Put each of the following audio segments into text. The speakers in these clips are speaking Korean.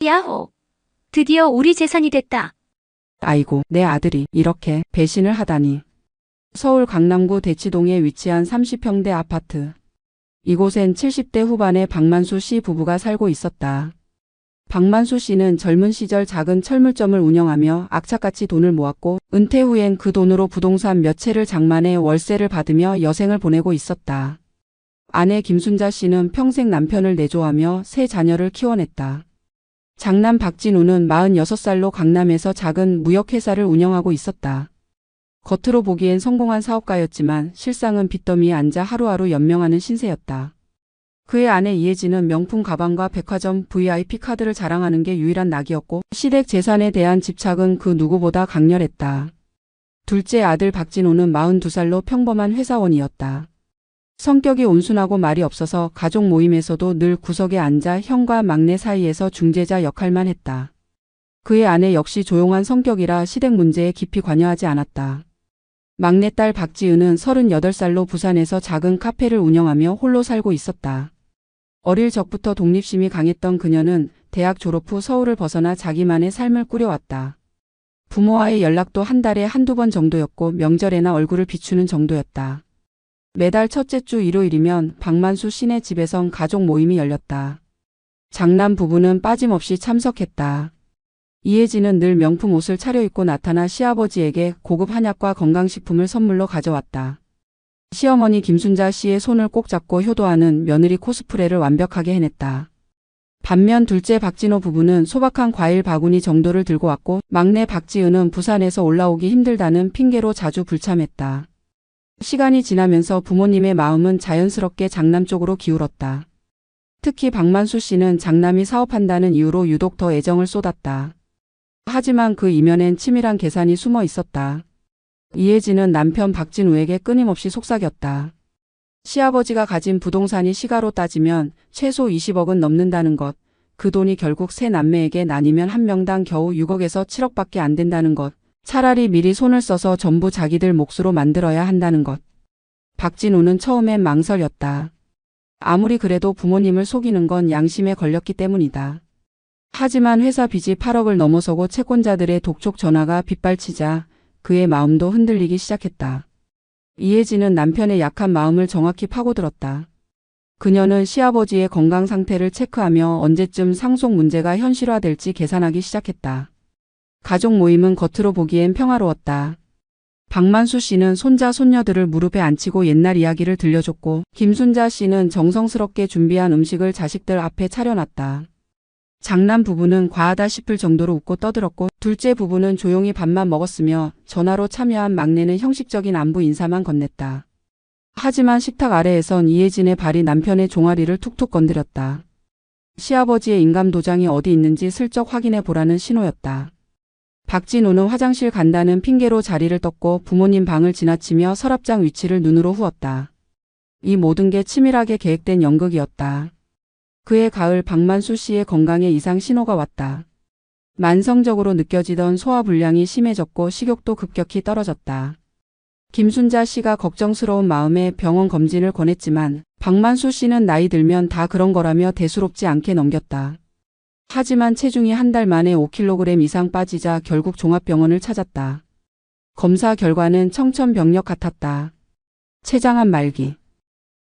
야호! 드디어 우리 재산이 됐다. 아이고, 내 아들이 이렇게 배신을 하다니. 서울 강남구 대치동에 위치한 30평대 아파트. 이곳엔 70대 후반의 박만수 씨 부부가 살고 있었다. 박만수 씨는 젊은 시절 작은 철물점을 운영하며 악착같이 돈을 모았고 은퇴 후엔 그 돈으로 부동산 몇 채를 장만해 월세를 받으며 여생을 보내고 있었다. 아내 김순자 씨는 평생 남편을 내조하며 세 자녀를 키워냈다. 장남 박진우는 46살로 강남에서 작은 무역회사를 운영하고 있었다. 겉으로 보기엔 성공한 사업가였지만 실상은 빚더미에 앉아 하루하루 연명하는 신세였다. 그의 아내 이혜진은 명품 가방과 백화점 VIP 카드를 자랑하는 게 유일한 낙이었고 시댁 재산에 대한 집착은 그 누구보다 강렬했다. 둘째 아들 박진호는 42살로 평범한 회사원이었다. 성격이 온순하고 말이 없어서 가족 모임에서도 늘 구석에 앉아 형과 막내 사이에서 중재자 역할만 했다. 그의 아내 역시 조용한 성격이라 시댁 문제에 깊이 관여하지 않았다. 막내딸 박지은은 38살로 부산에서 작은 카페를 운영하며 홀로 살고 있었다. 어릴 적부터 독립심이 강했던 그녀는 대학 졸업 후 서울을 벗어나 자기만의 삶을 꾸려왔다. 부모와의 연락도 한 달에 한두 번 정도였고 명절에나 얼굴을 비추는 정도였다. 매달 첫째 주 일요일이면 박만수 씨네 집에선 가족 모임이 열렸다. 장남 부부는 빠짐없이 참석했다. 이혜진은 늘 명품 옷을 차려입고 나타나 시아버지에게 고급 한약과 건강식품을 선물로 가져왔다. 시어머니 김순자 씨의 손을 꼭 잡고 효도하는 며느리 코스프레를 완벽하게 해냈다. 반면 둘째 박진호 부부는 소박한 과일 바구니 정도를 들고 왔고 막내 박지은은 부산에서 올라오기 힘들다는 핑계로 자주 불참했다. 시간이 지나면서 부모님의 마음은 자연스럽게 장남 쪽으로 기울었다. 특히 박만수 씨는 장남이 사업한다는 이유로 유독 더 애정을 쏟았다. 하지만 그 이면엔 치밀한 계산이 숨어 있었다. 이혜진은 남편 박진우에게 끊임없이 속삭였다. 시아버지가 가진 부동산이 시가로 따지면 최소 20억은 넘는다는 것, 그 돈이 결국 세 남매에게 나뉘면 한 명당 겨우 6억에서 7억밖에 안 된다는 것, 차라리 미리 손을 써서 전부 자기들 몫으로 만들어야 한다는 것. 박진우는 처음엔 망설였다. 아무리 그래도 부모님을 속이는 건 양심에 걸렸기 때문이다. 하지만 회사 빚이 8억을 넘어서고 채권자들의 독촉 전화가 빗발치자 그의 마음도 흔들리기 시작했다. 이혜진은 남편의 약한 마음을 정확히 파고들었다. 그녀는 시아버지의 건강 상태를 체크하며 언제쯤 상속 문제가 현실화될지 계산하기 시작했다. 가족 모임은 겉으로 보기엔 평화로웠다. 박만수 씨는 손자 손녀들을 무릎에 앉히고 옛날 이야기를 들려줬고 김순자 씨는 정성스럽게 준비한 음식을 자식들 앞에 차려놨다. 장남 부부는 과하다 싶을 정도로 웃고 떠들었고 둘째 부부는 조용히 밥만 먹었으며 전화로 참여한 막내는 형식적인 안부 인사만 건넸다. 하지만 식탁 아래에선 이혜진의 발이 남편의 종아리를 툭툭 건드렸다. 시아버지의 인감도장이 어디 있는지 슬쩍 확인해 보라는 신호였다. 박진우는 화장실 간다는 핑계로 자리를 떴고 부모님 방을 지나치며 서랍장 위치를 눈으로 후었다. 이 모든 게 치밀하게 계획된 연극이었다. 그해 가을 박만수 씨의 건강에 이상 신호가 왔다. 만성적으로 느껴지던 소화불량이 심해졌고 식욕도 급격히 떨어졌다. 김순자 씨가 걱정스러운 마음에 병원 검진을 권했지만 박만수 씨는 나이 들면 다 그런 거라며 대수롭지 않게 넘겼다. 하지만 체중이 한 달 만에 5kg 이상 빠지자 결국 종합병원을 찾았다. 검사 결과는 청천벽력 같았다. 췌장암 말기.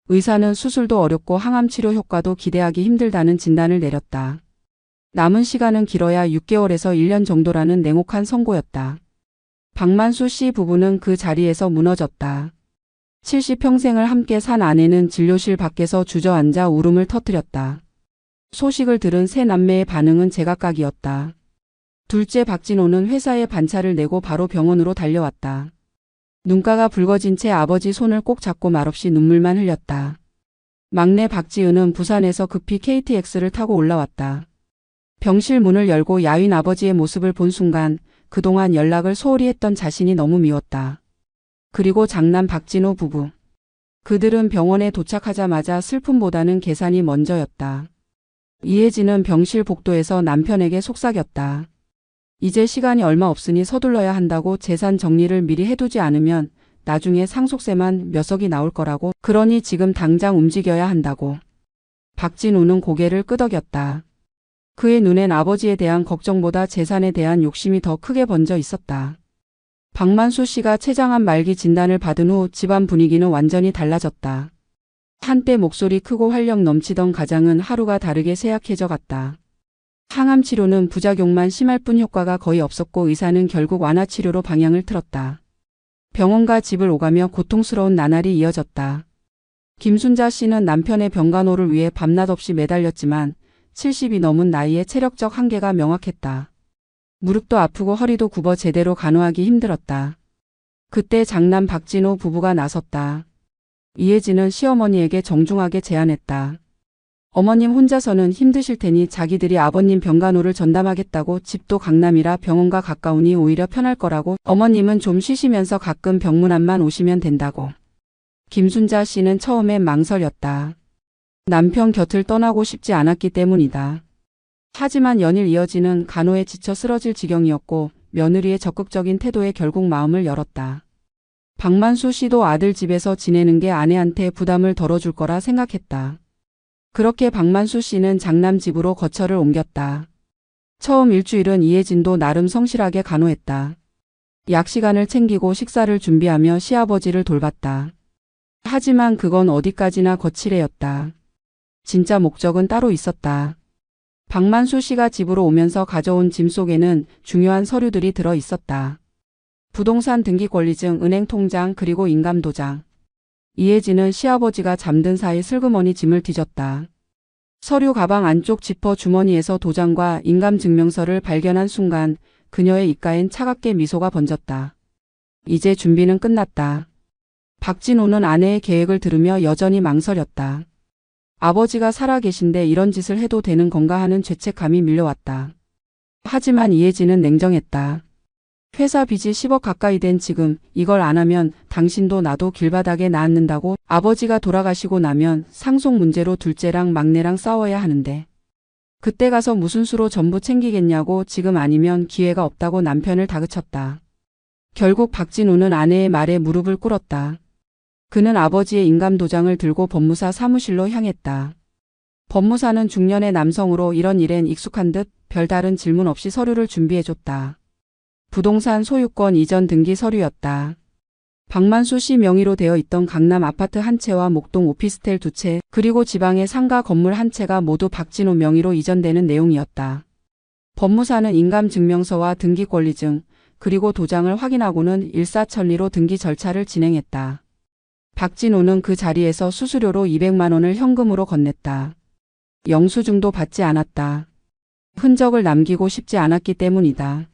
의사는 수술도 어렵고 항암 치료 효과도 기대하기 힘들다는 진단을 내렸다. 남은 시간은 길어야 6개월에서 1년 정도라는 냉혹한 선고였다. 박만수 씨 부부는 그 자리에서 무너졌다. 70평생을 함께 산 아내는 진료실 밖에서 주저앉아 울음을 터뜨렸다. 소식을 들은 세 남매의 반응은 제각각이었다. 둘째 박진호는 회사에 반차를 내고 바로 병원으로 달려왔다. 눈가가 붉어진 채 아버지 손을 꼭 잡고 말없이 눈물만 흘렸다. 막내 박지은은 부산에서 급히 KTX를 타고 올라왔다. 병실 문을 열고 야윈 아버지의 모습을 본 순간 그동안 연락을 소홀히 했던 자신이 너무 미웠다. 그리고 장남 박진호 부부. 그들은 병원에 도착하자마자 슬픔보다는 계산이 먼저였다. 이혜진은 병실 복도에서 남편에게 속삭였다. 이제 시간이 얼마 없으니 서둘러야 한다고 재산 정리를 미리 해두지 않으면 나중에 상속세만 몇 억이 나올 거라고. 그러니 지금 당장 움직여야 한다고. 박진우는 고개를 끄덕였다. 그의 눈엔 아버지에 대한 걱정보다 재산에 대한 욕심이 더 크게 번져 있었다. 박만수 씨가 췌장암 말기 진단을 받은 후 집안 분위기는 완전히 달라졌다. 한때 목소리 크고 활력 넘치던 가장은 하루가 다르게 쇠약해져 갔다. 항암 치료는 부작용만 심할 뿐 효과가 거의 없었고 의사는 결국 완화 치료로 방향을 틀었다. 병원과 집을 오가며 고통스러운 나날이 이어졌다. 김순자 씨는 남편의 병간호를 위해 밤낮 없이 매달렸지만 70이 넘은 나이에 체력적 한계가 명확했다. 무릎도 아프고 허리도 굽어 제대로 간호하기 힘들었다. 그때 장남 박진호 부부가 나섰다. 이혜진은 시어머니에게 정중하게 제안했다. 어머님 혼자서는 힘드실 테니 자기들이 아버님 병간호를 전담하겠다고, 집도 강남이라 병원과 가까우니 오히려 편할 거라고, 어머님은 좀 쉬시면서 가끔 병문안만 오시면 된다고. 김순자 씨는 처음엔 망설였다. 남편 곁을 떠나고 싶지 않았기 때문이다. 하지만 연일 이어지는 간호에 지쳐 쓰러질 지경이었고 며느리의 적극적인 태도에 결국 마음을 열었다. 박만수 씨도 아들 집에서 지내는 게 아내한테 부담을 덜어줄 거라 생각했다. 그렇게 박만수 씨는 장남 집으로 거처를 옮겼다. 처음 일주일은 이혜진도 나름 성실하게 간호했다. 약 시간을 챙기고 식사를 준비하며 시아버지를 돌봤다. 하지만 그건 어디까지나 거칠애였다. 진짜 목적은 따로 있었다. 박만수 씨가 집으로 오면서 가져온 짐 속에는 중요한 서류들이 들어 있었다. 부동산 등기권리증, 은행 통장, 그리고 인감도장. 이혜진은 시아버지가 잠든 사이 슬그머니 짐을 뒤졌다. 서류 가방 안쪽 지퍼 주머니에서 도장과 인감증명서를 발견한 순간 그녀의 입가엔 차갑게 미소가 번졌다. 이제 준비는 끝났다. 박진호는 아내의 계획을 들으며 여전히 망설였다. 아버지가 살아계신데 이런 짓을 해도 되는 건가 하는 죄책감이 밀려왔다. 하지만 이혜진은 냉정했다. 회사 빚이 10억 가까이 된 지금 이걸 안 하면 당신도 나도 길바닥에 나앉는다고. 아버지가 돌아가시고 나면 상속 문제로 둘째랑 막내랑 싸워야 하는데 그때 가서 무슨 수로 전부 챙기겠냐고. 지금 아니면 기회가 없다고 남편을 다그쳤다. 결국 박진호는 아내의 말에 무릎을 꿇었다. 그는 아버지의 인감도장을 들고 법무사 사무실로 향했다. 법무사는 중년의 남성으로 이런 일엔 익숙한 듯 별다른 질문 없이 서류를 준비해줬다. 부동산 소유권 이전 등기 서류였다. 박만수 씨 명의로 되어 있던 강남 아파트 한 채와 목동 오피스텔 2채, 그리고 지방의 상가 건물 한 채가 모두 박진호 명의로 이전되는 내용이었다. 법무사는 인감증명서와 등기권리증, 그리고 도장을 확인하고는 일사천리로 등기 절차를 진행했다. 박진호는 그 자리에서 수수료로 200만 원을 현금으로 건넸다. 영수증도 받지 않았다. 흔적을 남기고 싶지 않았기 때문이다.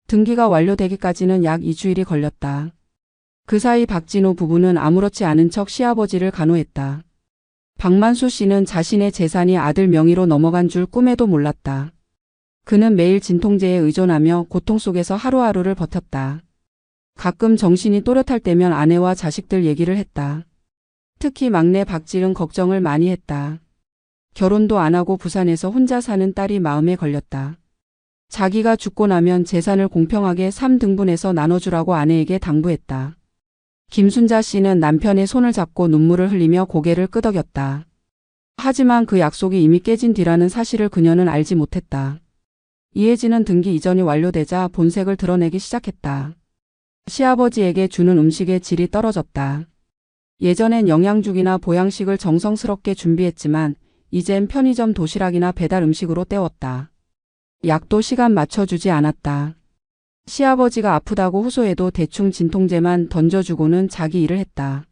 등기가 완료되기까지는 약 2주일이 걸렸다. 그 사이 박진호 부부는 아무렇지 않은 척 시아버지를 간호했다. 박만수 씨는 자신의 재산이 아들 명의로 넘어간 줄 꿈에도 몰랐다. 그는 매일 진통제에 의존하며 고통 속에서 하루하루를 버텼다. 가끔 정신이 또렷할 때면 아내와 자식들 얘기를 했다. 특히 막내 박지은 걱정을 많이 했다. 결혼도 안 하고 부산에서 혼자 사는 딸이 마음에 걸렸다. 자기가 죽고 나면 재산을 공평하게 3등분해서 나눠주라고 아내에게 당부했다. 김순자 씨는 남편의 손을 잡고 눈물을 흘리며 고개를 끄덕였다. 하지만 그 약속이 이미 깨진 뒤라는 사실을 그녀는 알지 못했다. 이혜진은 등기 이전이 완료되자 본색을 드러내기 시작했다. 시아버지에게 주는 음식의 질이 떨어졌다. 예전엔 영양죽이나 보양식을 정성스럽게 준비했지만 이젠 편의점 도시락이나 배달 음식으로 때웠다. 약도 시간 맞춰주지 않았다. 시아버지가 아프다고 호소해도 대충 진통제만 던져주고는 자기 일을 했다.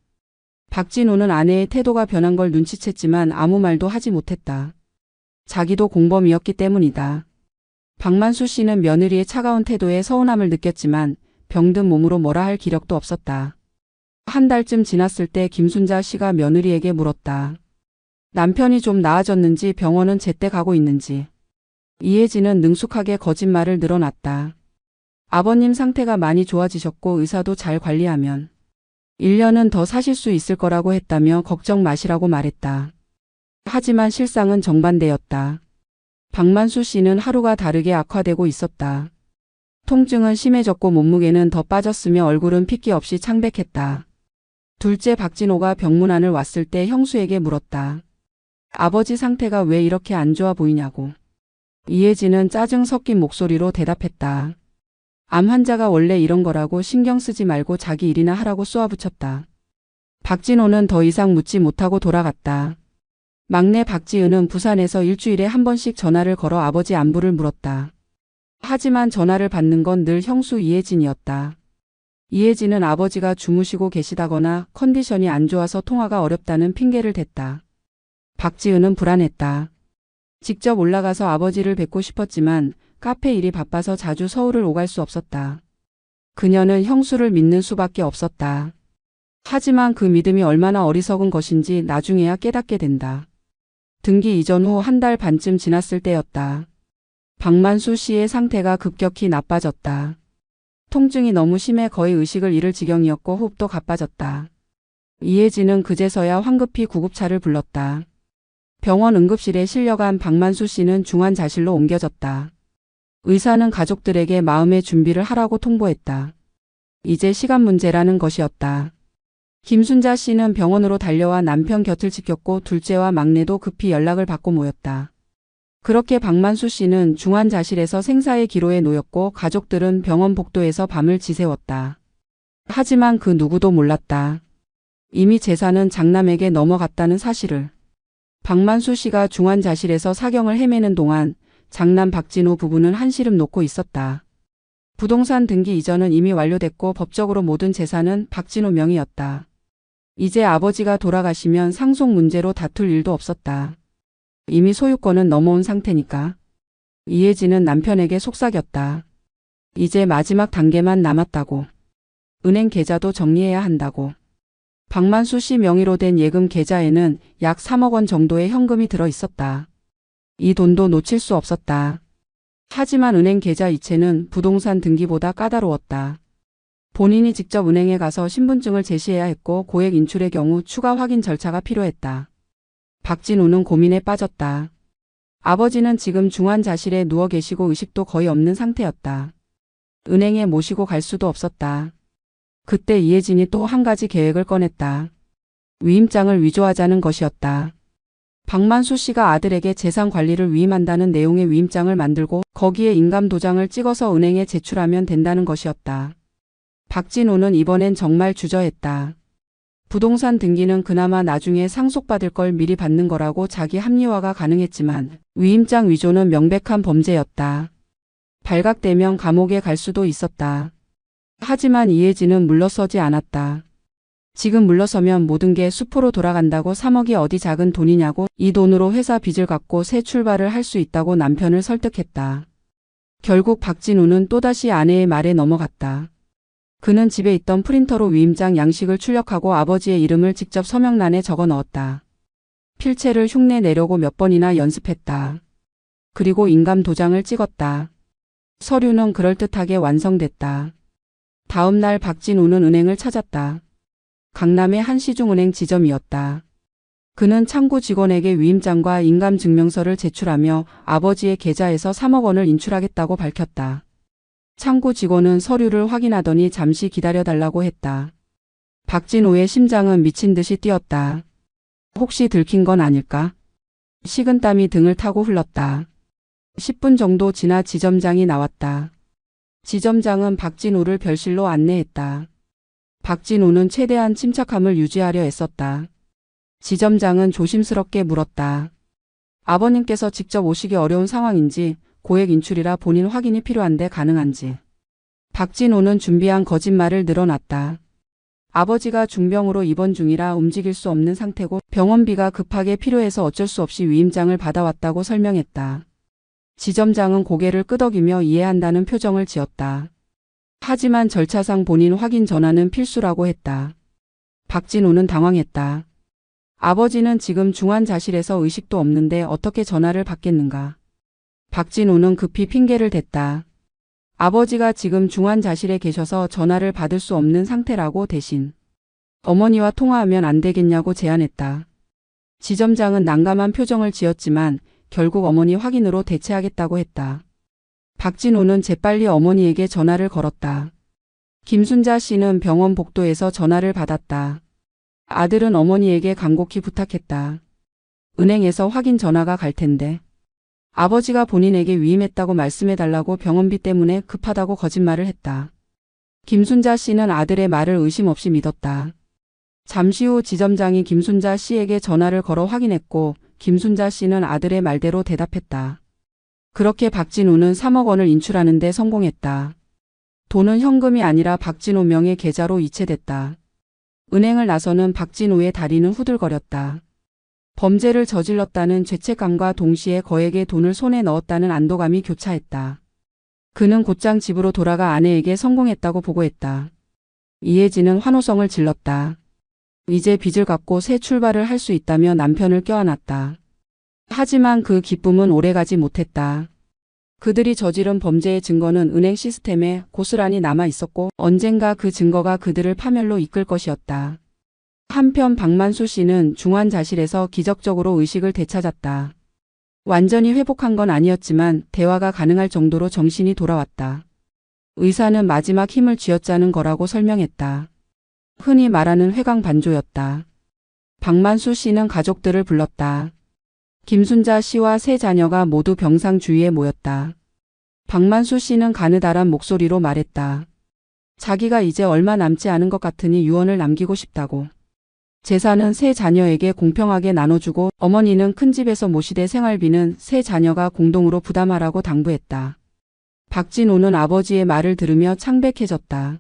박진호는 아내의 태도가 변한 걸 눈치챘지만 아무 말도 하지 못했다. 자기도 공범이었기 때문이다. 박만수 씨는 며느리의 차가운 태도에 서운함을 느꼈지만 병든 몸으로 뭐라 할 기력도 없었다. 한 달쯤 지났을 때 김순자 씨가 며느리에게 물었다. 남편이 좀 나아졌는지, 병원은 제때 가고 있는지. 이혜진은 능숙하게 거짓말을 늘어놨다. 아버님 상태가 많이 좋아지셨고 의사도 잘 관리하면 1년은 더 사실 수 있을 거라고 했다며 걱정 마시라고 말했다. 하지만 실상은 정반대였다. 박만수 씨는 하루가 다르게 악화되고 있었다. 통증은 심해졌고 몸무게는 더 빠졌으며 얼굴은 핏기 없이 창백했다. 둘째 박진호가 병문안을 왔을 때 형수에게 물었다. 아버지 상태가 왜 이렇게 안 좋아 보이냐고. 이혜진은 짜증 섞인 목소리로 대답했다. 암 환자가 원래 이런 거라고 신경 쓰지 말고 자기 일이나 하라고 쏘아붙였다. 박진호는 더 이상 묻지 못하고 돌아갔다. 막내 박지은은 부산에서 일주일에 한 번씩 전화를 걸어 아버지 안부를 물었다. 하지만 전화를 받는 건 늘 형수 이혜진이었다. 이혜진은 아버지가 주무시고 계시다거나 컨디션이 안 좋아서 통화가 어렵다는 핑계를 댔다. 박지은은 불안했다. 직접 올라가서 아버지를 뵙고 싶었지만 카페 일이 바빠서 자주 서울을 오갈 수 없었다. 그녀는 형수를 믿는 수밖에 없었다. 하지만 그 믿음이 얼마나 어리석은 것인지 나중에야 깨닫게 된다. 등기 이전 후 한 달 반쯤 지났을 때였다. 박만수 씨의 상태가 급격히 나빠졌다. 통증이 너무 심해 거의 의식을 잃을 지경이었고 호흡도 가빠졌다. 이혜진은 그제서야 황급히 구급차를 불렀다. 병원 응급실에 실려간 박만수 씨는 중환자실로 옮겨졌다. 의사는 가족들에게 마음의 준비를 하라고 통보했다. 이제 시간 문제라는 것이었다. 김순자 씨는 병원으로 달려와 남편 곁을 지켰고 둘째와 막내도 급히 연락을 받고 모였다. 그렇게 박만수 씨는 중환자실에서 생사의 기로에 놓였고 가족들은 병원 복도에서 밤을 지새웠다. 하지만 그 누구도 몰랐다. 이미 재산은 장남에게 넘어갔다는 사실을. 박만수 씨가 중환자실에서 사경을 헤매는 동안 장남 박진호 부부는 한시름 놓고 있었다. 부동산 등기 이전은 이미 완료됐고 법적으로 모든 재산은 박진호 명의였다. 이제 아버지가 돌아가시면 상속 문제로 다툴 일도 없었다. 이미 소유권은 넘어온 상태니까. 이혜진은 남편에게 속삭였다. 이제 마지막 단계만 남았다고. 은행 계좌도 정리해야 한다고. 박만수 씨 명의로 된 예금 계좌에는 약 3억 원 정도의 현금이 들어 있었다. 이 돈도 놓칠 수 없었다. 하지만 은행 계좌 이체는 부동산 등기보다 까다로웠다. 본인이 직접 은행에 가서 신분증을 제시해야 했고 고액 인출의 경우 추가 확인 절차가 필요했다. 박진우는 고민에 빠졌다. 아버지는 지금 중환자실에 누워 계시고 의식도 거의 없는 상태였다. 은행에 모시고 갈 수도 없었다. 그때 이혜진이 또 한 가지 계획을 꺼냈다. 위임장을 위조하자는 것이었다. 박만수 씨가 아들에게 재산 관리를 위임한다는 내용의 위임장을 만들고 거기에 인감 도장을 찍어서 은행에 제출하면 된다는 것이었다. 박진호는 이번엔 정말 주저했다. 부동산 등기는 그나마 나중에 상속받을 걸 미리 받는 거라고 자기 합리화가 가능했지만 위임장 위조는 명백한 범죄였다. 발각되면 감옥에 갈 수도 있었다. 하지만 이혜진은 물러서지 않았다. 지금 물러서면 모든 게 수포로 돌아간다고 3억이 어디 작은 돈이냐고 이 돈으로 회사 빚을 갚고 새 출발을 할 수 있다고 남편을 설득했다. 결국 박진우는 또다시 아내의 말에 넘어갔다. 그는 집에 있던 프린터로 위임장 양식을 출력하고 아버지의 이름을 직접 서명란에 적어 넣었다. 필체를 흉내 내려고 몇 번이나 연습했다. 그리고 인감 도장을 찍었다. 서류는 그럴듯하게 완성됐다. 다음 날 박진우는 은행을 찾았다. 강남의 한 시중은행 지점이었다. 그는 창구 직원에게 위임장과 인감증명서를 제출하며 아버지의 계좌에서 3억 원을 인출하겠다고 밝혔다. 창구 직원은 서류를 확인하더니 잠시 기다려달라고 했다. 박진호의 심장은 미친 듯이 뛰었다. 혹시 들킨 건 아닐까? 식은땀이 등을 타고 흘렀다. 10분 정도 지나 지점장이 나왔다. 지점장은 박진호를 별실로 안내했다. 박진호는 최대한 침착함을 유지하려 애썼다. 지점장은 조심스럽게 물었다. 아버님께서 직접 오시기 어려운 상황인지 고액 인출이라 본인 확인이 필요한데 가능한지. 박진호는 준비한 거짓말을 늘어놨다. 아버지가 중병으로 입원 중이라 움직일 수 없는 상태고 병원비가 급하게 필요해서 어쩔 수 없이 위임장을 받아왔다고 설명했다. 지점장은 고개를 끄덕이며 이해한다는 표정을 지었다. 하지만 절차상 본인 확인 전화는 필수라고 했다. 박진호는 당황했다. 아버지는 지금 중환자실에서 의식도 없는데 어떻게 전화를 받겠는가. 박진호는 급히 핑계를 댔다. 아버지가 지금 중환자실에 계셔서 전화를 받을 수 없는 상태라고 대신 어머니와 통화하면 안 되겠냐고 제안했다. 지점장은 난감한 표정을 지었지만 결국 어머니 확인으로 대체하겠다고 했다. 박진호는 재빨리 어머니에게 전화를 걸었다. 김순자 씨는 병원 복도에서 전화를 받았다. 아들은 어머니에게 간곡히 부탁했다. 은행에서 확인 전화가 갈 텐데. 아버지가 본인에게 위임했다고 말씀해달라고 병원비 때문에 급하다고 거짓말을 했다. 김순자 씨는 아들의 말을 의심 없이 믿었다. 잠시 후 지점장이 김순자 씨에게 전화를 걸어 확인했고 김순자 씨는 아들의 말대로 대답했다. 그렇게 박진우는 3억 원을 인출하는 데 성공했다. 돈은 현금이 아니라 박진우 명의 계좌로 이체됐다. 은행을 나서는 박진우의 다리는 후들거렸다. 범죄를 저질렀다는 죄책감과 동시에 거액의 돈을 손에 넣었다는 안도감이 교차했다. 그는 곧장 집으로 돌아가 아내에게 성공했다고 보고했다. 이혜진은 환호성을 질렀다. 이제 빚을 갚고 새 출발을 할 수 있다며 남편을 껴안았다. 하지만 그 기쁨은 오래가지 못했다. 그들이 저지른 범죄의 증거는 은행 시스템에 고스란히 남아 있었고 언젠가 그 증거가 그들을 파멸로 이끌 것이었다. 한편 박만수 씨는 중환자실에서 기적적으로 의식을 되찾았다. 완전히 회복한 건 아니었지만 대화가 가능할 정도로 정신이 돌아왔다. 의사는 마지막 힘을 쥐어짜는 거라고 설명했다. 흔히 말하는 회광반조였다. 박만수 씨는 가족들을 불렀다. 김순자 씨와 세 자녀가 모두 병상 주위에 모였다. 박만수 씨는 가느다란 목소리로 말했다. 자기가 이제 얼마 남지 않은 것 같으니 유언을 남기고 싶다고. 재산은 세 자녀에게 공평하게 나눠주고 어머니는 큰 집에서 모시되 생활비는 세 자녀가 공동으로 부담하라고 당부했다. 박진우는 아버지의 말을 들으며 창백해졌다.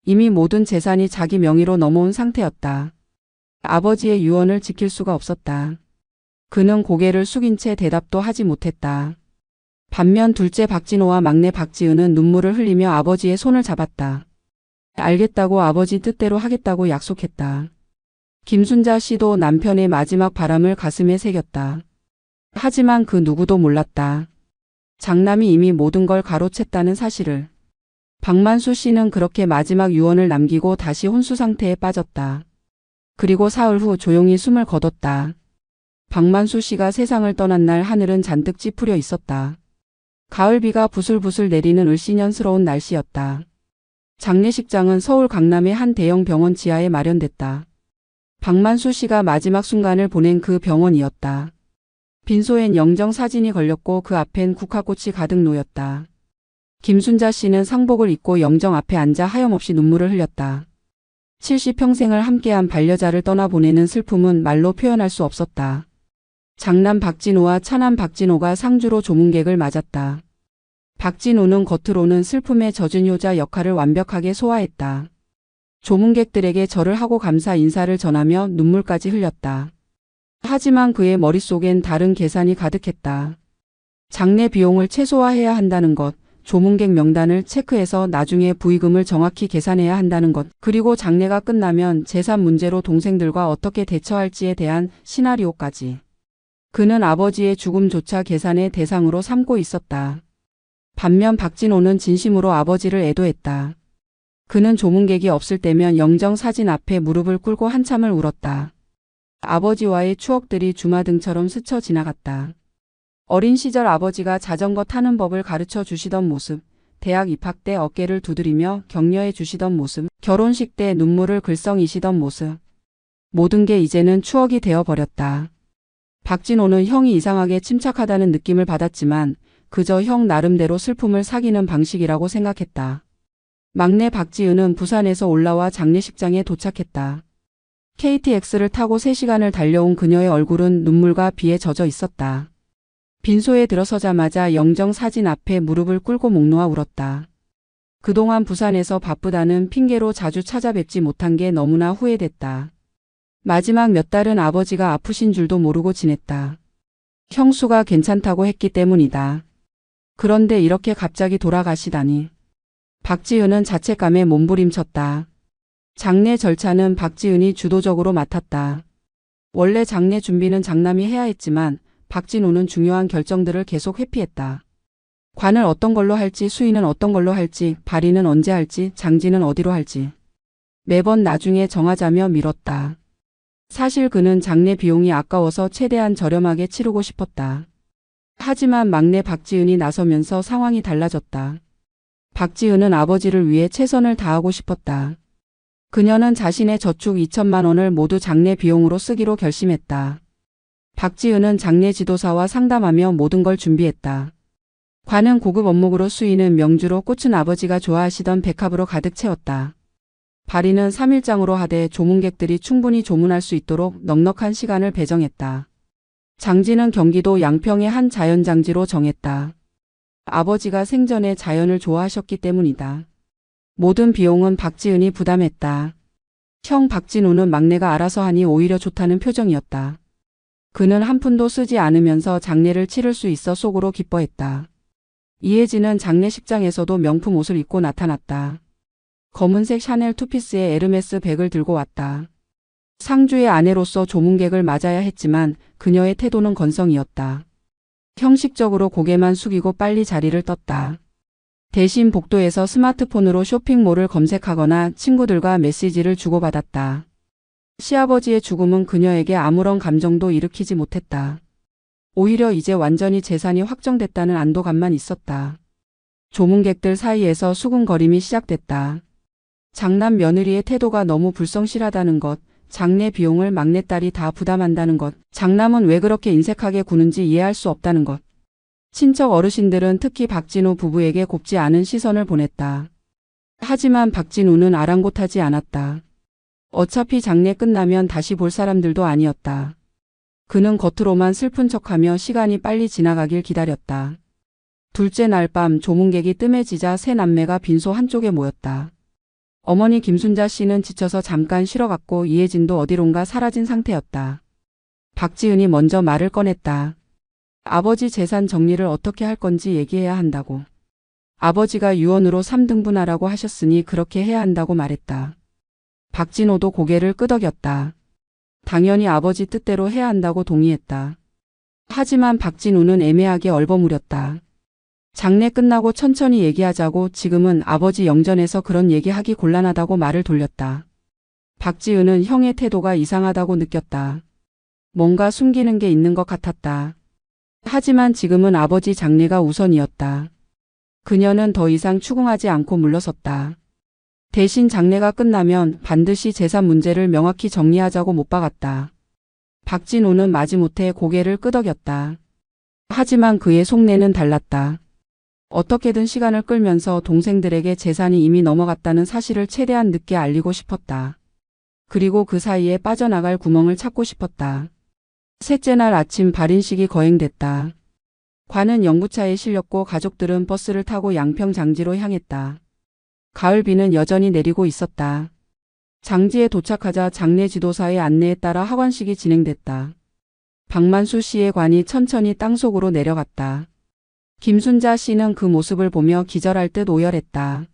이미 모든 재산이 자기 명의로 넘어온 상태였다. 아버지의 유언을 지킬 수가 없었다. 그는 고개를 숙인 채 대답도 하지 못했다. 반면 둘째 박진호와 막내 박지은은 눈물을 흘리며 아버지의 손을 잡았다. 알겠다고 아버지 뜻대로 하겠다고 약속했다. 김순자 씨도 남편의 마지막 바람을 가슴에 새겼다. 하지만 그 누구도 몰랐다. 장남이 이미 모든 걸 가로챘다는 사실을. 박만수 씨는 그렇게 마지막 유언을 남기고 다시 혼수 상태에 빠졌다. 그리고 사흘 후 조용히 숨을 거뒀다. 박만수 씨가 세상을 떠난 날 하늘은 잔뜩 찌푸려 있었다. 가을비가 부슬부슬 내리는 을씨년스러운 날씨였다. 장례식장은 서울 강남의 한 대형 병원 지하에 마련됐다. 박만수 씨가 마지막 순간을 보낸 그 병원이었다. 빈소엔 영정 사진이 걸렸고 그 앞엔 국화꽃이 가득 놓였다. 김순자 씨는 상복을 입고 영정 앞에 앉아 하염없이 눈물을 흘렸다. 70평생을 함께한 반려자를 떠나보내는 슬픔은 말로 표현할 수 없었다. 장남 박진우와 차남 박진호가 상주로 조문객을 맞았다. 박진우는 겉으로는 슬픔에 젖은 효자 역할을 완벽하게 소화했다. 조문객들에게 절을 하고 감사 인사를 전하며 눈물까지 흘렸다. 하지만 그의 머릿속엔 다른 계산이 가득했다. 장례 비용을 최소화해야 한다는 것, 조문객 명단을 체크해서 나중에 부의금을 정확히 계산해야 한다는 것, 그리고 장례가 끝나면 재산 문제로 동생들과 어떻게 대처할지에 대한 시나리오까지. 그는 아버지의 죽음조차 계산의 대상으로 삼고 있었다. 반면 박진호는 진심으로 아버지를 애도했다. 그는 조문객이 없을 때면 영정 사진 앞에 무릎을 꿇고 한참을 울었다. 아버지와의 추억들이 주마등처럼 스쳐 지나갔다. 어린 시절 아버지가 자전거 타는 법을 가르쳐 주시던 모습, 대학 입학 때 어깨를 두드리며 격려해 주시던 모습, 결혼식 때 눈물을 글썽이시던 모습. 모든 게 이제는 추억이 되어버렸다. 박진호는 형이 이상하게 침착하다는 느낌을 받았지만 그저 형 나름대로 슬픔을 사귀는 방식이라고 생각했다. 막내 박지은은 부산에서 올라와 장례식장에 도착했다. KTX를 타고 3시간을 달려온 그녀의 얼굴은 눈물과 비에 젖어 있었다. 빈소에 들어서자마자 영정 사진 앞에 무릎을 꿇고 목 놓아 울었다. 그동안 부산에서 바쁘다는 핑계로 자주 찾아뵙지 못한 게 너무나 후회됐다. 마지막 몇 달은 아버지가 아프신 줄도 모르고 지냈다. 형수가 괜찮다고 했기 때문이다. 그런데 이렇게 갑자기 돌아가시다니. 박지은은 자책감에 몸부림쳤다. 장례 절차는 박지은이 주도적으로 맡았다. 원래 장례 준비는 장남이 해야 했지만 박진우는 중요한 결정들을 계속 회피했다. 관을 어떤 걸로 할지, 수의는 어떤 걸로 할지, 발의는 언제 할지, 장지는 어디로 할지. 매번 나중에 정하자며 미뤘다. 사실 그는 장례 비용이 아까워서 최대한 저렴하게 치르고 싶었다. 하지만 막내 박지은이 나서면서 상황이 달라졌다. 박지은은 아버지를 위해 최선을 다하고 싶었다. 그녀는 자신의 저축 2천만 원을 모두 장례 비용으로 쓰기로 결심했다. 박지은은 장례 지도사와 상담하며 모든 걸 준비했다. 관은 고급 원목으로 수의는 명주로 꽃은 아버지가 좋아하시던 백합으로 가득 채웠다. 발의는 3일장으로 하되 조문객들이 충분히 조문할 수 있도록 넉넉한 시간을 배정했다. 장지는 경기도 양평의 한 자연장지로 정했다. 아버지가 생전에 자연을 좋아하셨기 때문이다. 모든 비용은 박지은이 부담했다. 형 박진우는 막내가 알아서 하니 오히려 좋다는 표정이었다. 그는 한 푼도 쓰지 않으면서 장례를 치를 수 있어 속으로 기뻐했다. 이혜진은 장례식장에서도 명품 옷을 입고 나타났다. 검은색 샤넬 투피스에 에르메스 백을 들고 왔다. 상주의 아내로서 조문객을 맞아야 했지만 그녀의 태도는 건성이었다. 형식적으로 고개만 숙이고 빨리 자리를 떴다. 대신 복도에서 스마트폰으로 쇼핑몰을 검색하거나 친구들과 메시지를 주고받았다. 시아버지의 죽음은 그녀에게 아무런 감정도 일으키지 못했다. 오히려 이제 완전히 재산이 확정됐다는 안도감만 있었다. 조문객들 사이에서 수군거림이 시작됐다. 장남 며느리의 태도가 너무 불성실하다는 것, 장례 비용을 막내딸이 다 부담한다는 것, 장남은 왜 그렇게 인색하게 구는지 이해할 수 없다는 것. 친척 어르신들은 특히 박진우 부부에게 곱지 않은 시선을 보냈다. 하지만 박진우는 아랑곳하지 않았다. 어차피 장례 끝나면 다시 볼 사람들도 아니었다. 그는 겉으로만 슬픈 척하며 시간이 빨리 지나가길 기다렸다. 둘째 날 밤 조문객이 뜸해지자 세 남매가 빈소 한쪽에 모였다. 어머니 김순자 씨는 지쳐서 잠깐 쉬러갔고 이혜진도 어디론가 사라진 상태였다. 박지은이 먼저 말을 꺼냈다. 아버지 재산 정리를 어떻게 할 건지 얘기해야 한다고. 아버지가 유언으로 3등분하라고 하셨으니 그렇게 해야 한다고 말했다. 박진호도 고개를 끄덕였다. 당연히 아버지 뜻대로 해야 한다고 동의했다. 하지만 박진우는 애매하게 얼버무렸다. 장례 끝나고 천천히 얘기하자고 지금은 아버지 영전에서 그런 얘기하기 곤란하다고 말을 돌렸다. 박지은은 형의 태도가 이상하다고 느꼈다. 뭔가 숨기는 게 있는 것 같았다. 하지만 지금은 아버지 장례가 우선이었다. 그녀는 더 이상 추궁하지 않고 물러섰다. 대신 장례가 끝나면 반드시 재산 문제를 명확히 정리하자고 못 박았다. 박진우는 마지못해 고개를 끄덕였다. 하지만 그의 속내는 달랐다. 어떻게든 시간을 끌면서 동생들에게 재산이 이미 넘어갔다는 사실을 최대한 늦게 알리고 싶었다. 그리고 그 사이에 빠져나갈 구멍을 찾고 싶었다. 셋째 날 아침 발인식이 거행됐다. 관은 영부차에 실렸고 가족들은 버스를 타고 양평 장지로 향했다. 가을 비는 여전히 내리고 있었다. 장지에 도착하자 장례 지도사의 안내에 따라 하관식이 진행됐다. 박만수 씨의 관이 천천히 땅속으로 내려갔다. 김순자 씨는 그 모습을 보며 기절할 듯 오열했다.